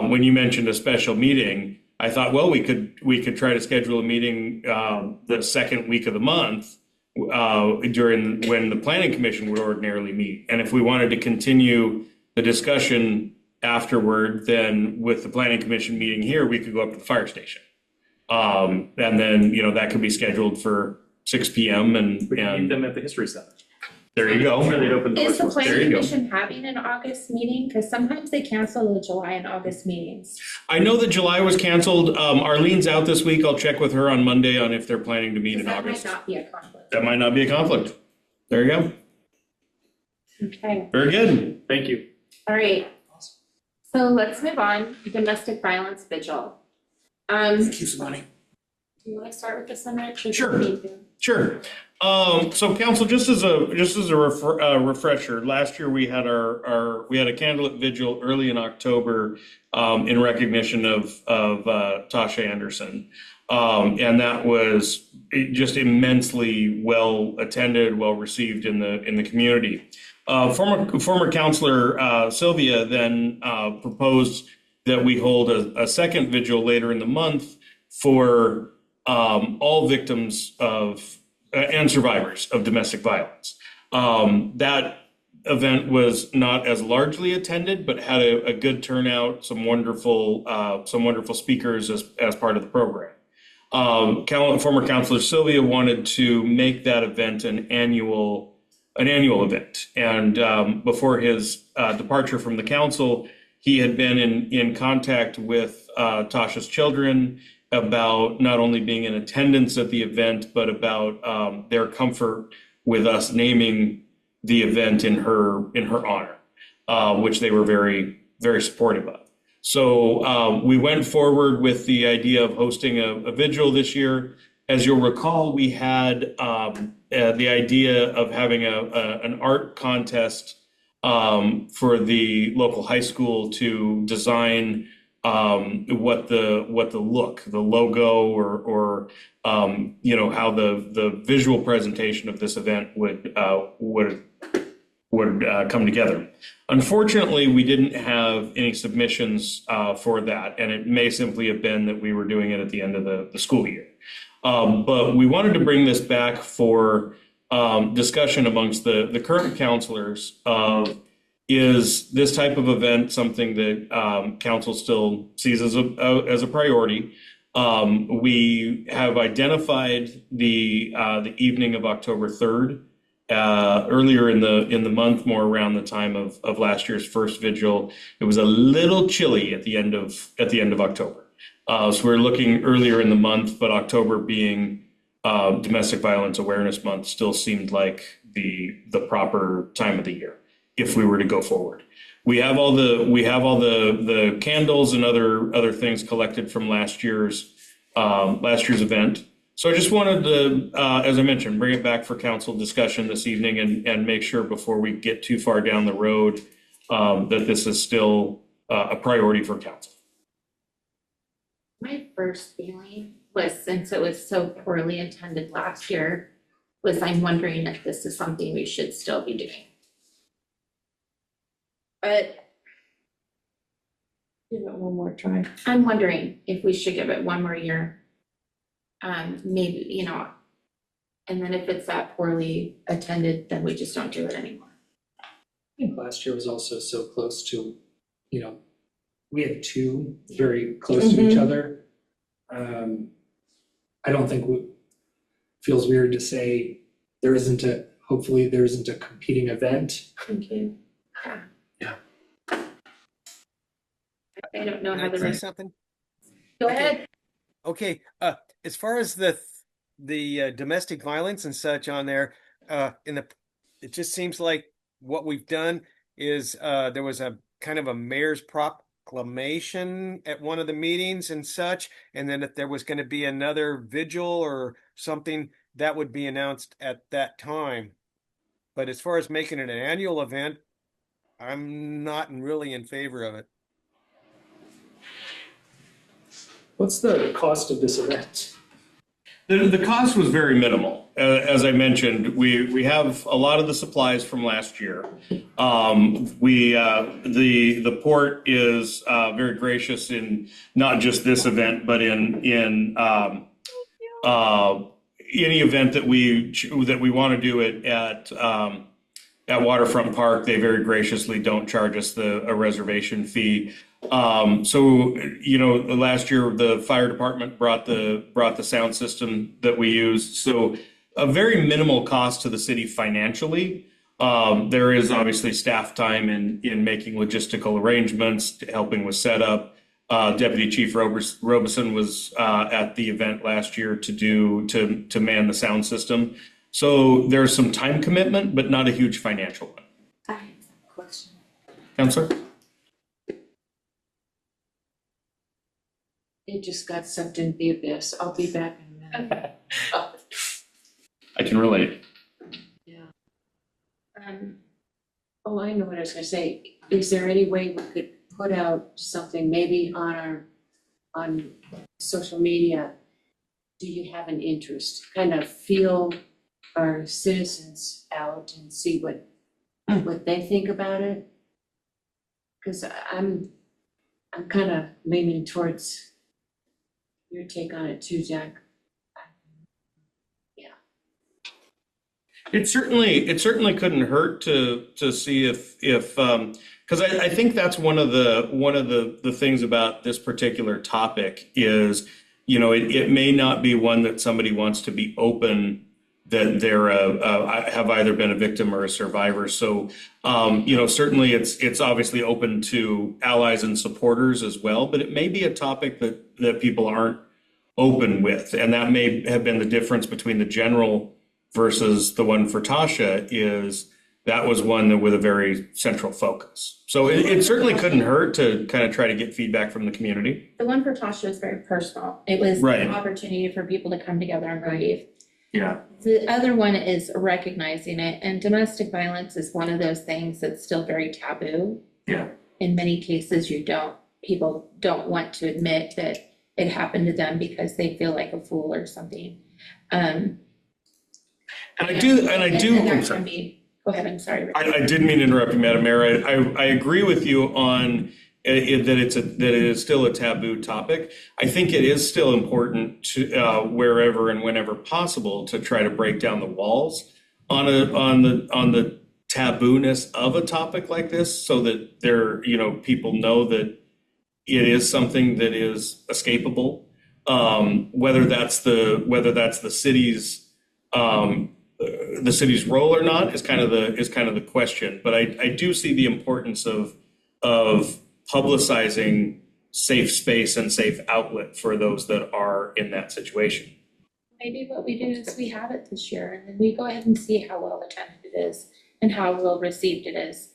when you mentioned a special meeting, I thought, well, we could try to schedule a meeting the second week of the month during when the Planning Commission would ordinarily meet. And if we wanted to continue the discussion afterward, then with the Planning Commission meeting here, we could go up to the fire station. And then, that could be scheduled for 6 p.m. We can meet them at the History Center. There you go. Where they'd open Is the doors. There planning you go. commission having an August meeting? Because sometimes they cancel the July and August meetings. I know that July was canceled. Arlene's out this week. I'll check with her on Monday on if they're planning to meet in That August. might not be a conflict. That might not be a conflict. There you go. Okay, Very good. Thank you. all right. So let's move on, domestic violence vigil. Thank you, Savani. Do you want to start with this one, Rich? or do Sure. you need to? Sure. So council, just as a refresher, last year we had we had a candlelit vigil early in October in recognition of Tasha Anderson. And that was just immensely well attended, well received in the community. Former councilor Sylvia then proposed that we hold a second vigil later in the month for all victims of and survivors of domestic violence. That event was not as largely attended, but had a good turnout, some wonderful speakers as part of the program. Former councilor Sylvia wanted to make that event an annual event. And before his departure from the council, he had been in contact with Tasha's children about not only being in attendance at the event, but about their comfort with us naming the event in her honor. which they were very, very supportive of. So we went forward with the idea of hosting a vigil this year. As you'll recall, we had the idea of having an art contest for the local high school to design what the look, the logo, or how the visual presentation of this event would come together. Unfortunately, we didn't have any submissions for that, and it may simply have been that we were doing it at the end of the school year. But we wanted to bring this back for discussion amongst the current counselors of, is this type of event something that council still sees as a priority? We have identified the evening of October 3rd. Earlier in the month, more around the time of last year's first vigil, it was a little chilly at the end of October. So we're looking earlier in the month, but October being Domestic Violence Awareness Month still seemed like the proper time of the year if we were to go forward. We have all the candles and other things collected from last year's event. So I just wanted to, as I mentioned, bring it back for council discussion this evening and make sure before we get too far down the road that this is still a priority for council. My first feeling was, since it was so poorly attended last year, was I'm wondering if this is something we should still be doing. But Give it one more try. I'm wondering if we should give it one more year. Maybe, and then if it's that poorly attended, then we just don't do it anymore. I think last year was also so close to, we had two very close to each other. I don't think it feels weird to say hopefully there isn't a competing event. Thank you. Yeah. I don't know Can how I the say rest. something? Go ahead. Okay, as far as the domestic violence and such on there, it just seems like what we've done is there was a kind of a mayor's proclamation at one of the meetings and such, and then if there was going to be another vigil or something, that would be announced at that time. But as far as making it an annual event, I'm not really in favor of it. What's the cost of this event? The cost was very minimal. As I mentioned, we have a lot of the supplies from last year. The port is very gracious in not just this event, but in any event that we want to do it at Waterfront Park. They very graciously don't charge us a reservation fee. So last year the fire department brought the sound system that we used. So a very minimal cost to the city financially. There is obviously staff time in making logistical arrangements, helping with setup. Deputy Chief Robeson was at the event last year to man the sound system. So there's some time commitment, but not a huge financial one. I have a question. Counselor? It just got sucked into the abyss. I'll be back in a minute. I can relate. Yeah. Oh, I know what I was gonna say. Is there any way we could put out something maybe on social media? Do you have an interest? Kind of feel our citizens out and see what they think about it? Cause I'm kind of leaning towards your take on it too, Jack. Yeah. It certainly couldn't hurt to see if because I think that's one of the things about this particular topic is, it may not be one that somebody wants to be open that they're have either been a victim or a survivor. So certainly it's obviously open to allies and supporters as well, but it may be a topic that people aren't open with, and that may have been the difference between the general versus the one for Tasha is that was one that with a very central focus. So it certainly couldn't hurt to kind of try to get feedback from the community. The one for Tasha was very personal. It was Right. an opportunity for people to come together and grieve. Yeah. The other one is recognizing it, and domestic violence is one of those things that's still very taboo. Yeah. In many cases, people don't want to admit that it happened to them because they feel like a fool or something. And I do. That can be, go ahead, I'm sorry. Rick. I didn't mean to interrupt you, Madam Mayor. I agree with you on that it is still a taboo topic. I think it is still important to wherever and whenever possible to try to break down the walls on the taboo-ness of a topic like this, so that people know that it is something that is escapable. Whether that's the city's role or not is kind of the question. But I do see the importance of publicizing safe space and safe outlet for those that are in that situation. Maybe what we do is we have it this year, and then we go ahead and see how well attended it is and how well received it is.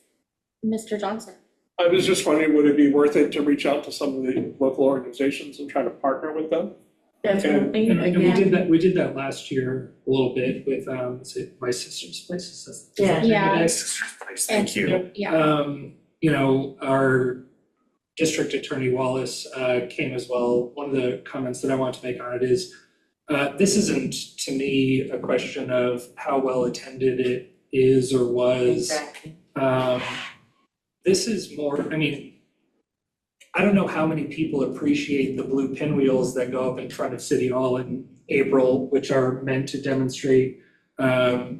Mr. Johnson. I was just wondering, would it be worth it to reach out to some of the local organizations and try to partner with them? Definitely, And we again, did that last year a little bit with, is it My Sister's Place? Is that- Yeah. Yeah. My Sister's Place, Thank you. Yeah. Our District Attorney Wallace came as well. One of the comments that I want to make on it is, this isn't, to me, a question of how well attended it is or was. exactly. This is more, I don't know how many people appreciate the blue pinwheels that go up in front of City Hall in April, which are meant to demonstrate the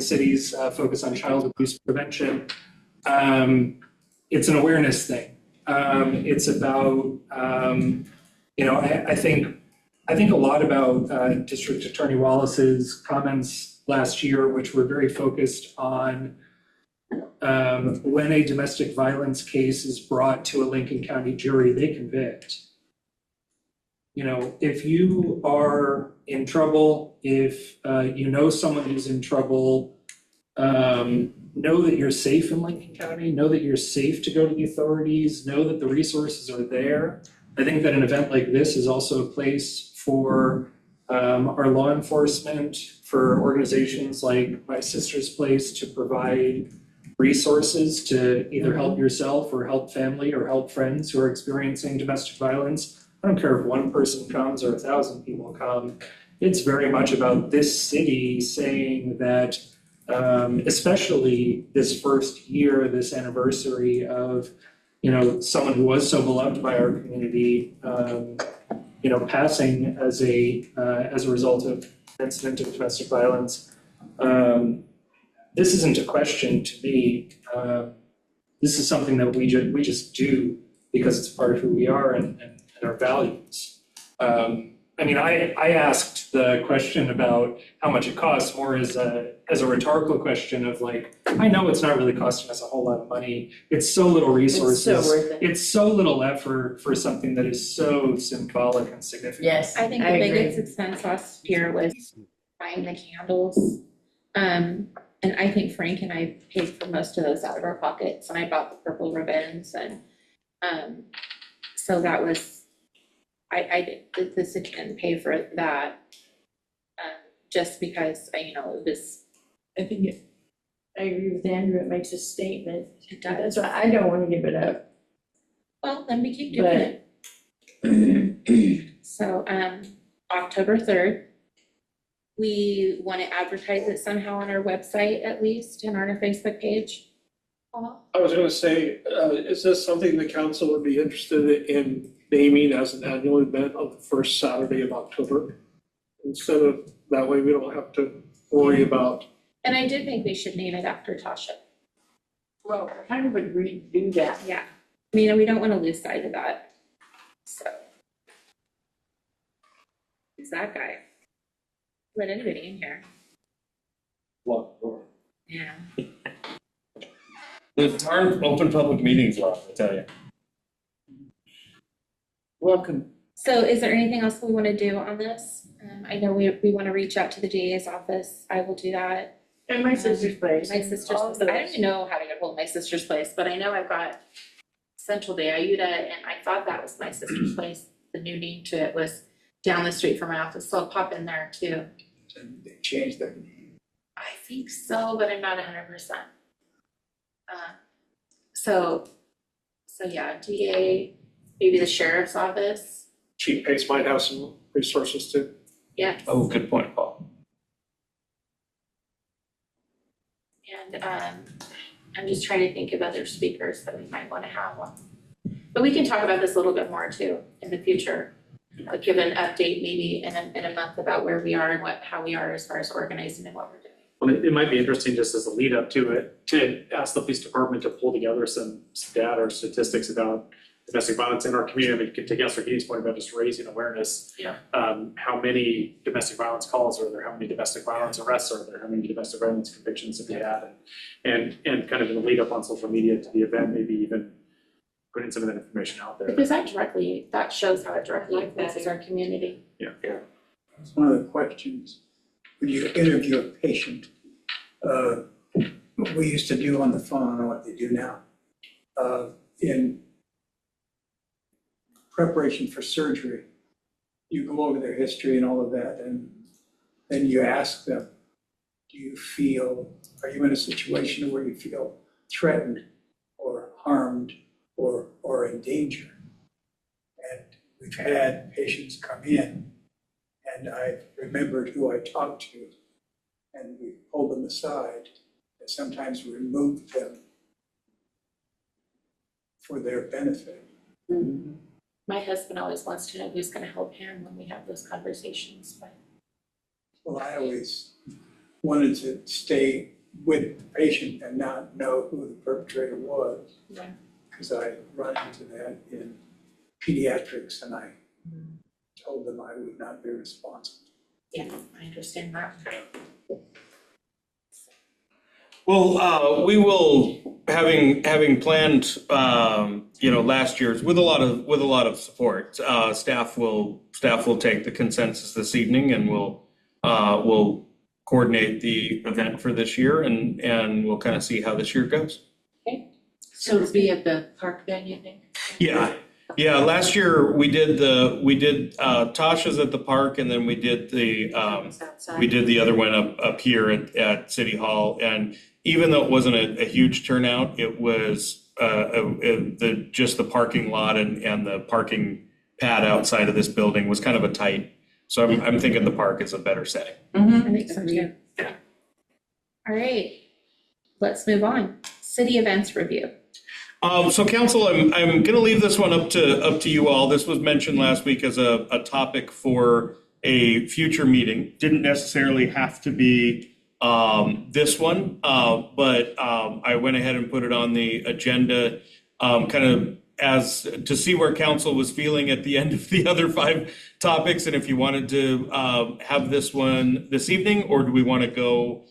city's focus on child abuse prevention. It's an awareness thing. It's about, I think a lot about District Attorney Wallace's comments last year, which were very focused on when a domestic violence case is brought to a Lincoln County jury, they convict. If you are in trouble, if you know someone who's in trouble, know that you're safe in Lincoln County, know that you're safe to go to the authorities, know that the resources are there. I think that an event like this is also a place for our law enforcement, for organizations like My Sister's Place to provide resources to either help yourself or help family or help friends who are experiencing domestic violence. I don't care if one person comes or 1,000 people come. It's very much about this city saying that, especially this first year, this anniversary of, someone who was so beloved by our community, passing as a result of an incident of domestic violence. This isn't a question to me. This is something that we just do because it's part of who we are and our values. I asked the question about how much it costs more as a rhetorical question of like, I know it's not really costing us a whole lot of money. It's so little resources. It's so worth it. It's so little effort for something that is so symbolic and significant. Yes, I think the biggest expense last year was buying the candles. And I think Frank and I paid for most of those out of our pockets, and I bought the purple ribbons, and so that was, I did the city didn't pay for that, just because it was. I agree with Andrew, it makes a statement. It does. That's why I don't want to give it up. Well, then we keep doing it. So, October 3rd, we want to advertise it somehow on our website at least and on our Facebook page. Paul? I was gonna say, is this something the council would be interested in naming as an annual event on the first Saturday of October? Instead of, that way we don't have to worry about. And I did think we should name it after Tasha. Well, I kind of agreed to do that. Yeah. We don't want to lose sight of that. So. Who's that guy? Let anybody in here. Locked door. Yeah. The darn open public meetings law, I tell you. Welcome. So is there anything else we want to do on this? I know we want to reach out to the DA's office. I will do that. And my sister's place. My sister's All place. I don't those. even know how to get hold of my sister's place, but I know I've got Central de Ayuda, and I thought that was my sister's place. The new name to it was down the street from my office, so I'll pop in there too. And they changed their name. I think so, but I'm not 100%. So yeah, DA, maybe the sheriff's office. Chief Pace might have some resources too. Yes. Oh, good point, Paul. And I'm just trying to think of other speakers that we might want to have on. But we can talk about this a little bit more too in the future. I'll give an update maybe in a month about where we are and how we are as far as organizing and what we're doing. Well, it might be interesting just as a lead up to it, to ask the police department to pull together some data or statistics about domestic violence in our community. To Councilor Keating's point about just raising awareness. Yeah. How many domestic violence calls are there? How many domestic violence arrests are there? How many domestic violence convictions have we had? And kind of in the lead up on social media to the event, maybe even putting some of that information out there. Because that shows how it directly influences our community. Yeah. That's one of the questions. When you interview a patient, what we used to do on the phone, I don't know what they do now, in preparation for surgery, you go over their history and all of that, and then you ask them, are you in a situation where you feel threatened or harmed or in danger? And we've had patients come in, and I remembered who I talked to, and we pulled them aside, and sometimes removed them for their benefit. Mm-hmm. My husband always wants to know who's going to help him when we have those conversations. But Well, I always wanted to stay with the patient and not know who the perpetrator was. Yeah. Because I run into that in pediatrics, and I told them I would not be responsible. Yeah, I understand that. Well, we will, having planned, last year's with a lot of support. Staff will take the consensus this evening, and we'll coordinate the event for this year, and we'll kind of see how this year goes. Okay. So it'll be at the park then, you think? Yeah. Last year we did Tasha's at the park, and then we did the other one up here at City Hall. And even though it wasn't a huge turnout, it was just the parking lot and the parking pad outside of this building was kind of a tight. So I'm thinking the park is a better setting. I think so too. All right, let's move on. City events review. So council, I'm going to leave this one up to you all. This was mentioned last week as a topic for a future meeting. Didn't necessarily have to be this one, but I went ahead and put it on the agenda kind of as to see where council was feeling at the end of the other 5 topics, and if you wanted to have this one this evening, or do we want to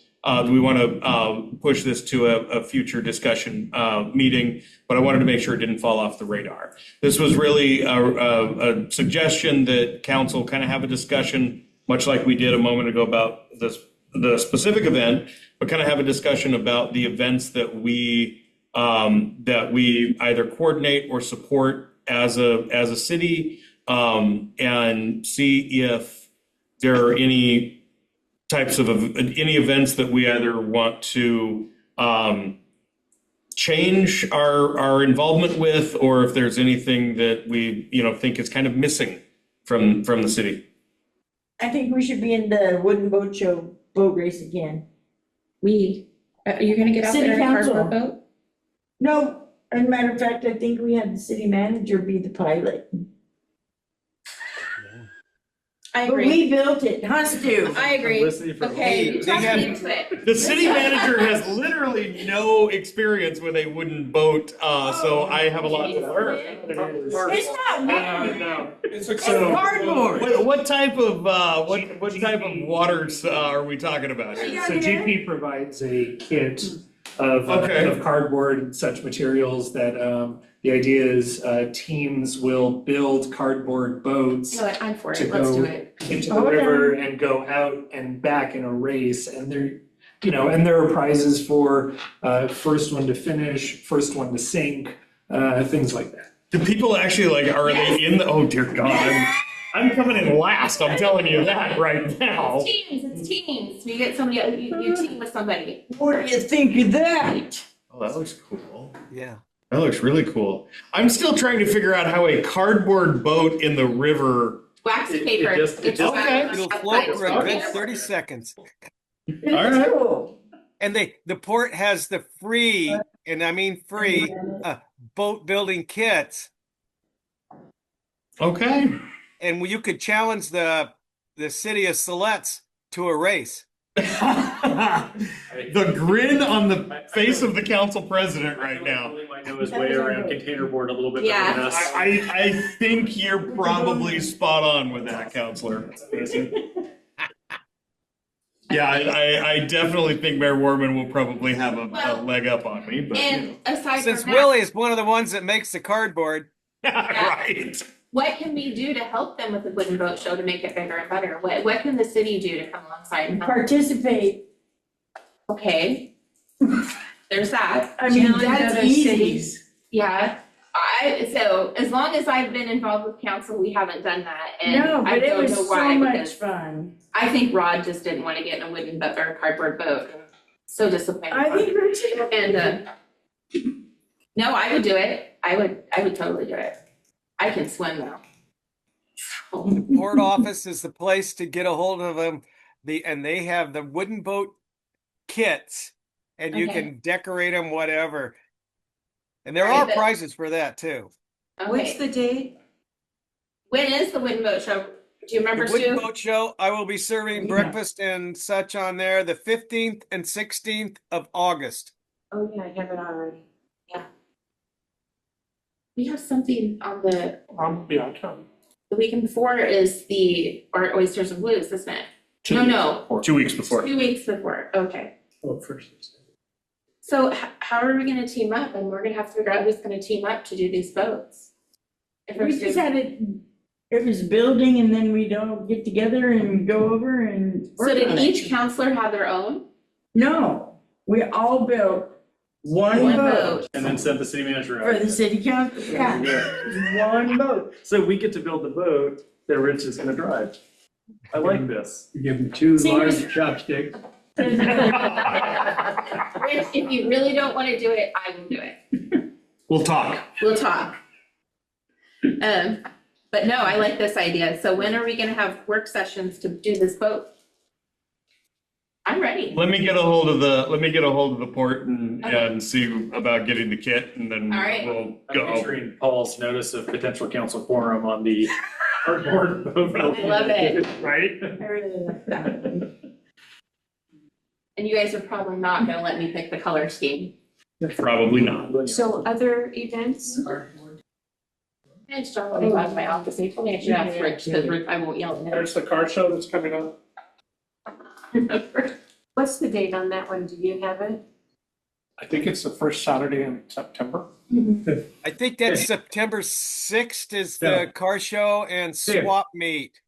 push this to a future discussion meeting? But I wanted to make sure it didn't fall off the radar. This was really a suggestion that council kind of have a discussion, much like we did a moment ago about the specific event, but kind of have a discussion about the events that we either coordinate or support as a city, and see if there are any types of any events that we either want to change our involvement with, or if there's anything that we think is kind of missing from the city. I think we should be in the wooden boat show, boat race again. Are you going to get out City there in a council. cardboard boat? No, as a matter of fact, I think we had the city manager be the pilot. I But agree. we built it, huh, Stu? I agree. Publicity for Okay, Hey, you they talked have- me into it. The city manager has literally no experience with a wooden boat, so I have a lot to learn. It's not wood, No. it's cardboard. What type of waters are we talking about here? So GP provides a kit of Okay. of cardboard and such materials that the idea is teams will build cardboard boats You know what, I'm for to it, let's do go it. into the river and go out and back in a race, and and there are prizes for first one to finish, first one to sink, things like that. Do people actually like, are they in the, oh dear God, I'm coming in last, I'm telling you that right now. It's teams. You get somebody, you team with somebody. What do you think of that? Oh, that looks cool. Yeah. That looks really cool. I'm still trying to figure out how a cardboard boat in the river. Wax It paper. just- it It's just- Okay. It'll float for a good 30 seconds. All right. Cool. And the port has the free, and I mean free, boat building kits. Okay. And you could challenge the city of Siletz to a race. The grin on the face of the council president right now. Really might know his way around container board a little bit better Yeah. than us. I think you're probably spot on with that, counselor. Yeah, I definitely think Mayor Warman will probably have a leg up on me, but And aside Since from that, Willie is one of the ones that makes the cardboard. right. what can we do to help them with the wooden boat show to make it bigger and better? What can the city do to come alongside and help? Participate. Okay. There's that. I mean, Challenge that's other easy. cities. Yeah. So as long as I've been involved with council, we haven't done that. And No, I but it don't was know so why, much because fun. I think Rod just didn't want to get in a wooden boat or a cardboard boat. So disappointed. I think we're too. And no, I would do it. I would totally do it. I can swim though. The port office is the place to get a hold of them. And they have the wooden boat kits, and you Okay. can decorate them, whatever. And there Right, are but- prizes for that too. What's Okay. the date? When is the wooden boat show? Do you remember, The Wooden Stu? Boat Show, I will be serving Yeah. breakfast and such on there the 15th and 16th of August. Oh yeah, I have it already. Yeah. We have something on the Tom. weekend before is the Art Oysters and Blues, isn't it? No, 2 weeks before. 2 weeks before. Okay. Oh, first. So how are we gonna team up? And we're gonna have to figure out who's gonna team up to do these boats. If We it's just just- had it was building and then we'd all get together and go over and work So did on it. each counselor have their own? No, we all built one One boat boat. And then send the city manager for out. the city council. Yeah, one boat. So we get to build the boat that Rich is gonna drive. I like this. Give them two Serious- large chopsticks. Rich, if you really don't wanna do it, I will do it. We'll talk. We'll talk. But no, I like this idea. So when are we gonna have work sessions to do this boat? I'm ready. Let me get a hold of the port and see about getting the kit, and then All right. we'll I'm go. picturing Paul's notice of potential council forum on the cardboard boat. I love it. Right? I really like that. And you guys are probably not gonna let me pick the color scheme. Probably not. So other events? And John will be out of my office. He told me I should ask Rich, because I won't yell at There's the car show that's coming up. him. What's the date on that one? Do you have it? I think it's the first Saturday in September. I think that's September 6th is the car show and swap meet.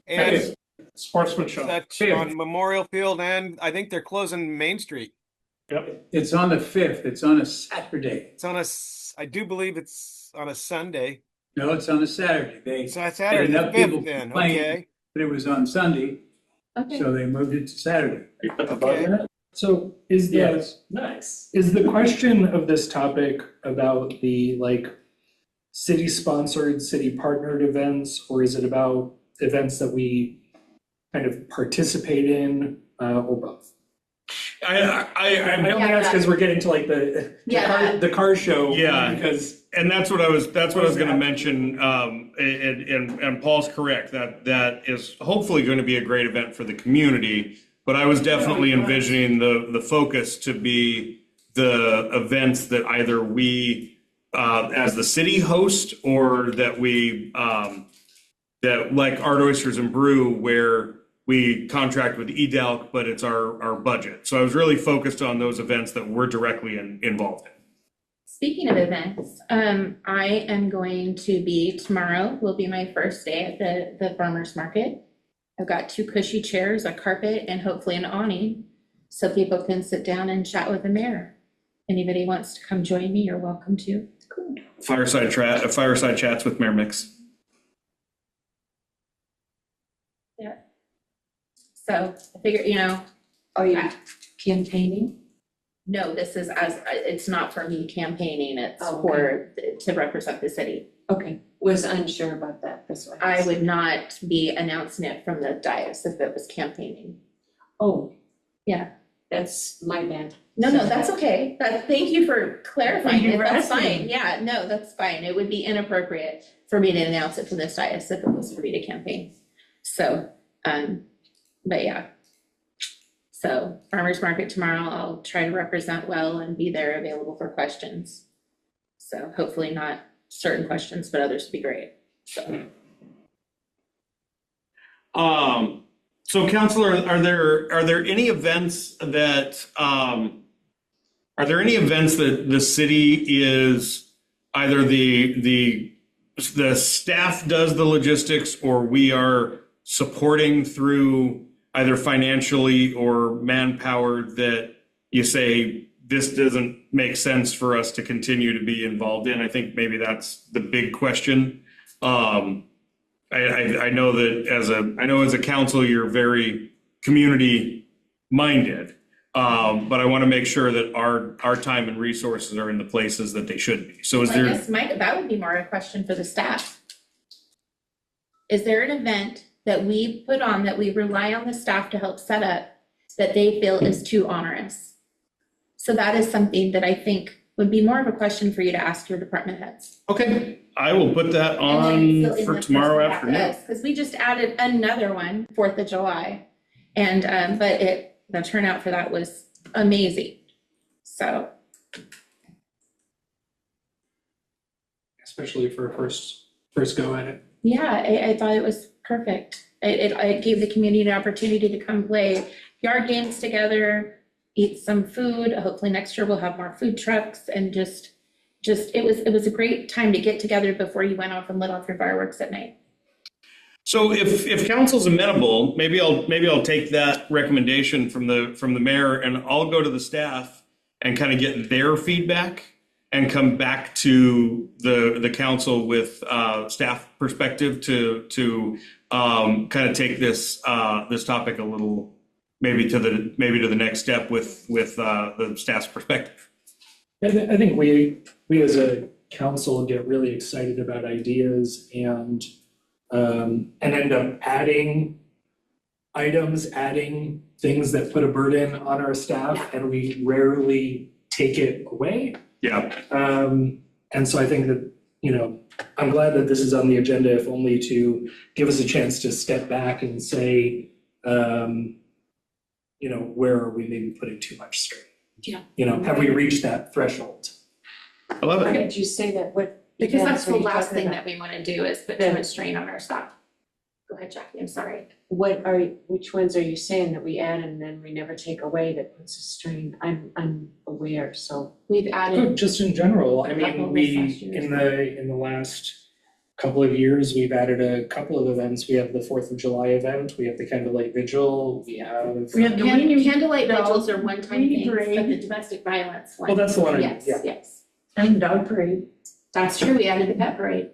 And Okay. Sportsman show. such on Memorial Field, and I think they're closing Main Street. Yep. It's on the 5th, it's on a Saturday. It's on I do believe it's on a Sunday. No, it's on a Saturday. They So it's Saturday, the enough people 5th then, complained okay. that it was on Sunday, Okay. so they moved it to Saturday. You put the bug in it? So is Yes. Nice. is the question of this topic about the city-sponsored, city-partnered events, or is it about events that we kind of participate in, or both? I only ask because we're getting to the car show. Yeah. Because And that's what I was going to mention. And Paul's correct that is hopefully going to be a great event for the community. But I was definitely envisioning the focus to be the events that either we as the city host, or that we that like Art Oysters and Brew, where we contract with EDELC, but it's our budget. So I was really focused on those events that we're directly involved in. Speaking of events, I am going to be, tomorrow will be my first day at the farmer's market. I've got 2 cushy chairs, a carpet, and hopefully an awning. so people can sit down and chat with the mayor. Anybody wants to come join me, you're welcome to. Fireside chats with Mayor Mix. So I figure, you know, Are you campaigning? no, this is it's not for me campaigning, it's Oh, to represent the city. Okay, was unsure about that, that's why. I would not be announcing it from the dais if it was campaigning. Oh. Yeah. That's my bad. No, that's okay. Thank you for clarifying Thank you it. for That's asking. fine. Yeah, no, that's fine. It would be inappropriate for me to announce it from this dais if it was for me to campaign. So, but yeah. So farmer's market tomorrow, I'll try to represent well and be there available for questions. So hopefully not certain questions, but others would be great. So. So Counselor, are there any events that the city is either the staff does the logistics or we are supporting through either financially or manpower that you say this doesn't make sense for us to continue to be involved in? I think maybe that's the big question. I know that as a council, you're very community minded, but I want to make sure that our time and resources are in the places that they should be. So I guess that would be more a question for the staff. Is there an event that we put on that we rely on the staff to help set up that they feel is too onerous? So that is something that I think would be more of a question for you to ask your department heads. Okay, I will put that on for tomorrow afternoon. Because we just added another one, 4th of July. And, but the turnout for that was amazing. So. Especially for a first go at it. Yeah, I thought it was perfect. It gave the community an opportunity to come play yard games together, eat some food. Hopefully next year we'll have more food trucks and just it was a great time to get together before you went off and lit off your fireworks at night. So if council's amenable, maybe I'll take that recommendation from the mayor and I'll go to the staff and kind of get their feedback and come back to the council with staff perspective to kind of take this topic a little maybe to the next step with the staff's perspective. I think we as a council get really excited about ideas and end up adding items, adding things that put a burden on our staff, and we rarely take it away. Yeah. And so I think that, I'm glad that this is on the agenda, if only to give us a chance to step back and say, where are we maybe putting too much strain? Yeah. Have we reached that threshold? I love Why it. did you say that? Because that's the last last thing that we want to do is put too much strain on our staff. Go ahead, Jackie, I'm sorry. Which ones are you saying that we add and then we never take away that puts a strain? I'm aware, so. We've added. Just in general, I Couple mean, of last years. in the last couple of years, we've added a couple of events. We have the 4th of July event, we have the Candlelight Vigil, we have. Candlelight vigils are one-time Weenie things, but parade. the domestic violence one. Well, that's the one, Yes, yeah. yes. And dog parade. That's true, we added the pet parade.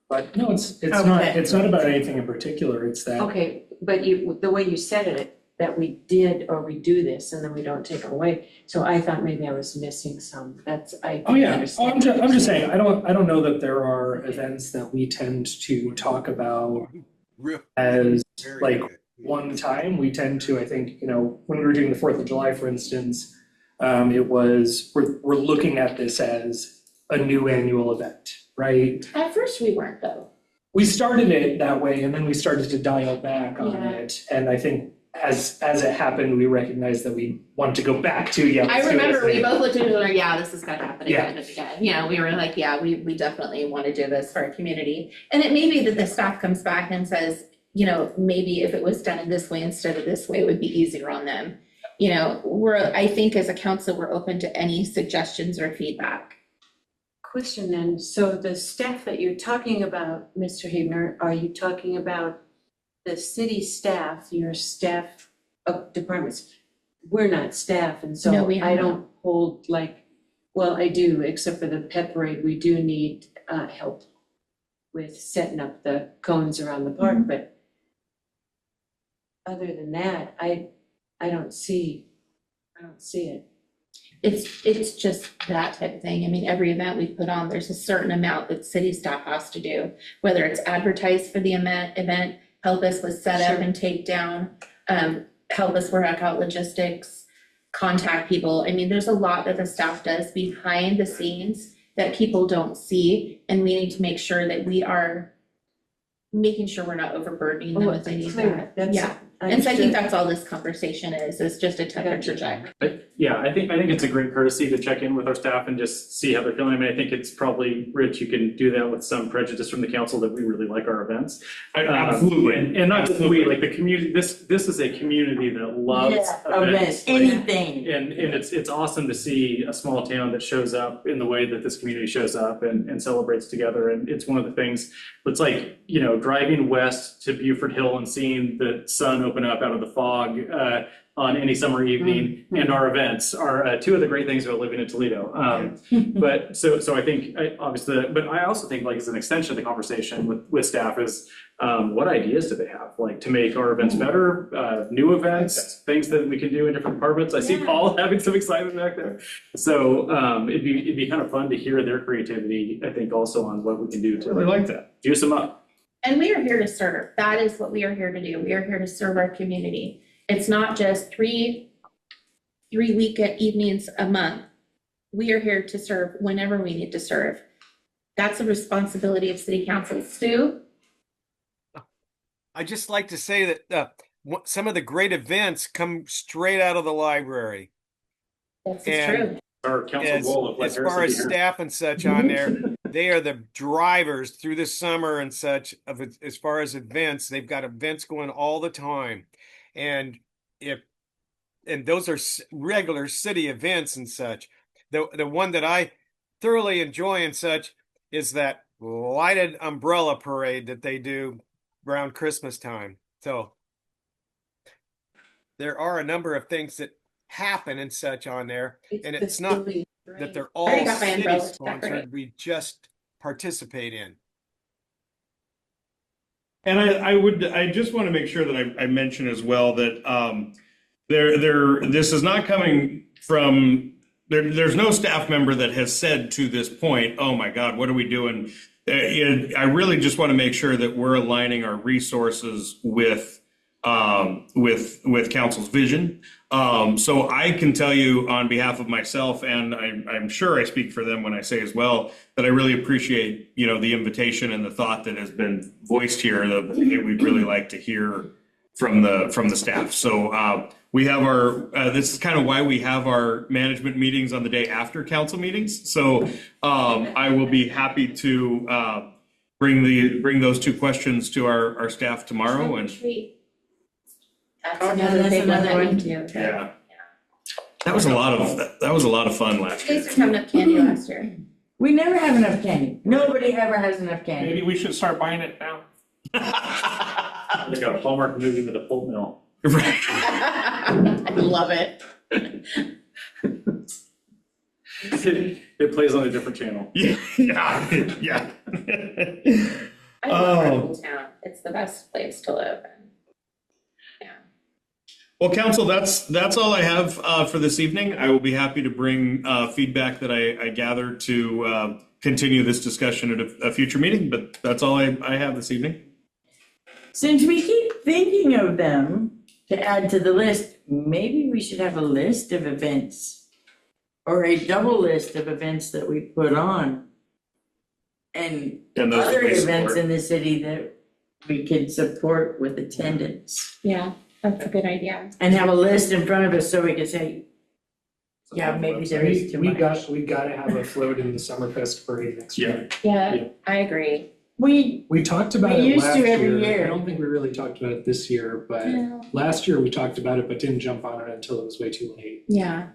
But no, it's Okay. not about anything in particular, it's that. Okay, but the way you said it, that we did or we do this and then we don't take it away. So I thought maybe I was missing some, Oh, yeah, understand. I'm just saying, I don't know that there are events that we tend to talk about as like one time. We tend to, I think, when we were doing the 4th of July, for instance, it was, we're looking at this as a new annual event, right? At first we weren't though. We started it that way and then we started to dial back on Yeah. it. And I think as it happened, we recognized that we want to go back to, I let's do remember this. we both looked at each other, yeah, this is gonna happen Yeah. again and again. We were like, yeah, we definitely wanna do this for our community. And it may be that the staff comes back and says, maybe if it was done in this way instead of this way, it would be easier on them. I think as a council, we're open to any suggestions or feedback. Question then, so the staff that you're talking about, Mr. Hebner, are you talking about the city staff, your staff of departments? we're not staff, and No, so we I have don't hold like, well, I do, except for the pet parade, we do need help with setting up the cones around the park, but other than that, I don't see it. It's just that type of thing. I mean, every event we put on, there's a certain amount that city staff has to do, whether it's advertise for the event, help us with setup Sure. and takedown, help us work out logistics, contact people. I mean, there's a lot that the staff does behind the scenes that people don't see, and we need to make sure that we are making sure we're not overburdening them with any of that. Yeah, and so I think that's all this conversation is just a temperature check. Yeah, I think it's a great courtesy to check in with our staff and just see how they're feeling. I mean, I think it's probably, Rich, you can do that with some prejudice from the council that we really like our events. Absolutely. And not just we, like the community, this is a community that loves events. Anything. And it's awesome to see a small town that shows up in the way that this community shows up and celebrates together. And it's one of the things, it's like, you know, driving west to Buford Hill and seeing the sun open up out of the fog on any summer evening, and our events are two of the great things about living in Toledo. But so I think obviously, but I also think like as an extension of the conversation with staff is what ideas do they have, like to make our events better, new events, things that we can do in different departments. I see Paul having some excitement back there. So it'd be kind of fun to hear their creativity, I think, also on what we can do to Really like that. juice them up. And we are here to serve. That is what we are here to do. We are here to serve our community. It's not just three weekend evenings a month. We are here to serve whenever we need to serve. That's a responsibility of city council. Stu? I just like to say that some of the great events come straight out of the library. That's And true. Our council goal of as far as staff and such on there, they are the drivers through the summer and such of it. As far as events, they've got events going all the time, and those are regular city events and such. The one that I thoroughly enjoy and such is that lighted umbrella parade that they do around Christmas time. So there are a number of things that happen and such on there, and it's not that they're all city sponsored, we just participate in. And I just want to make sure that I mention as well that this is not coming from there's no staff member that has said to this point, oh my God, what are we doing? I really just want to make sure that we're aligning our resources with council's vision. So I can tell you on behalf of myself, and I'm sure I speak for them when I say as well, that I really appreciate, you know, the invitation and the thought that has been voiced here that we'd really like to hear from the staff. So we have this is kind of why we have our management meetings on the day after council meetings. So I will be happy to bring those two questions to our staff tomorrow. And That's another big one that we do. yeah. That was a lot of fun last year. You guys didn't have enough candy last year. We never have enough candy. Nobody ever has enough candy. Maybe we should start buying it now. They got a Hallmark movie with a pulp mill. Right. I love it. It plays on a different channel. Yeah. I love our little town. It's the best place to live in. Well, council, that's all I have for this evening. I will be happy to bring feedback that I gather to continue this discussion at a future meeting, but that's all I have this evening. Since we keep thinking of them to add to the list, maybe we should have a list of events or a double list of events that we put on and other events in the city that we could support with attendance. Yeah, that's a good idea. And have a list in front of us so we can say, yeah, maybe there is too much. We gotta have a float in the Summerfest parade next year. Yeah, I agree. We talked about it used last to every year. year. I don't think we really talked about it this year, but No. last year we talked about it, but didn't jump on it until it was way too late. Yeah.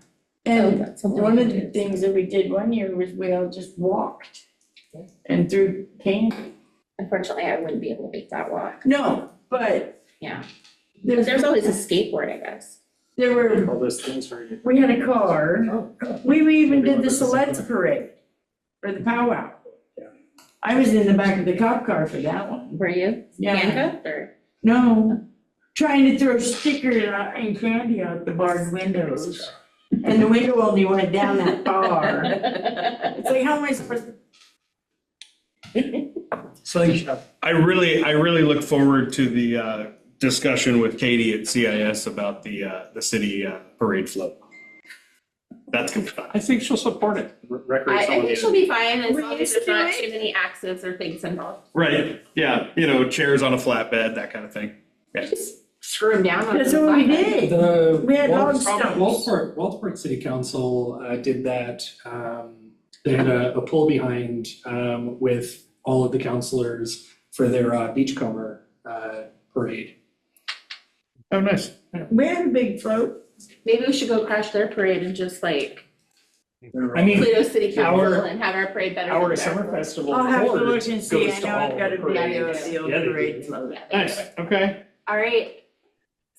And that's something one we of can the do. things that we did one year was we all just walked and threw candy. Unfortunately, I wouldn't be able to make that walk. No, but Yeah. Because there's always a skateboard, I guess. There were, All those things for you. we had a car. We even did the Celeste parade for the powwow. I was in the back of the cop car for that one. Were you Yeah. handcuffed or? No, trying to throw stickers and candy out the barred windows. And the window only went down that far. It's like, how am I supposed to? So I really look forward to the discussion with Katie at CIS about the city parade float. That's gonna be fun. I think she'll support it. I recreational. think she'll be fine as We're long as used there's to not it. too many accidents or things involved. Right, yeah, chairs on a flatbed, that kind of thing. Yeah. Just screw them down on the That's what we side. did. The We had log stumps. Walport City Council did that. They had a pull behind with all of the councilors for their beachcomber parade. Oh, nice. We had a big float. Maybe we should go crash their parade and just like I mean, Toledo City Council our- and have our parade better than our theirs. summer festival I'll have to board look and see. goes I to know all I've got a the video parades. of the old Yeah, they do. parade float. Nice, okay. All right.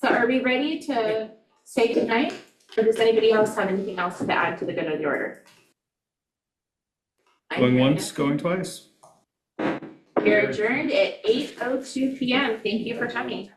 So are we ready to say goodnight? Or does anybody else have anything else to add to the good of the order? Going once, going twice. We're adjourned at 8:02 PM. Thank you for coming.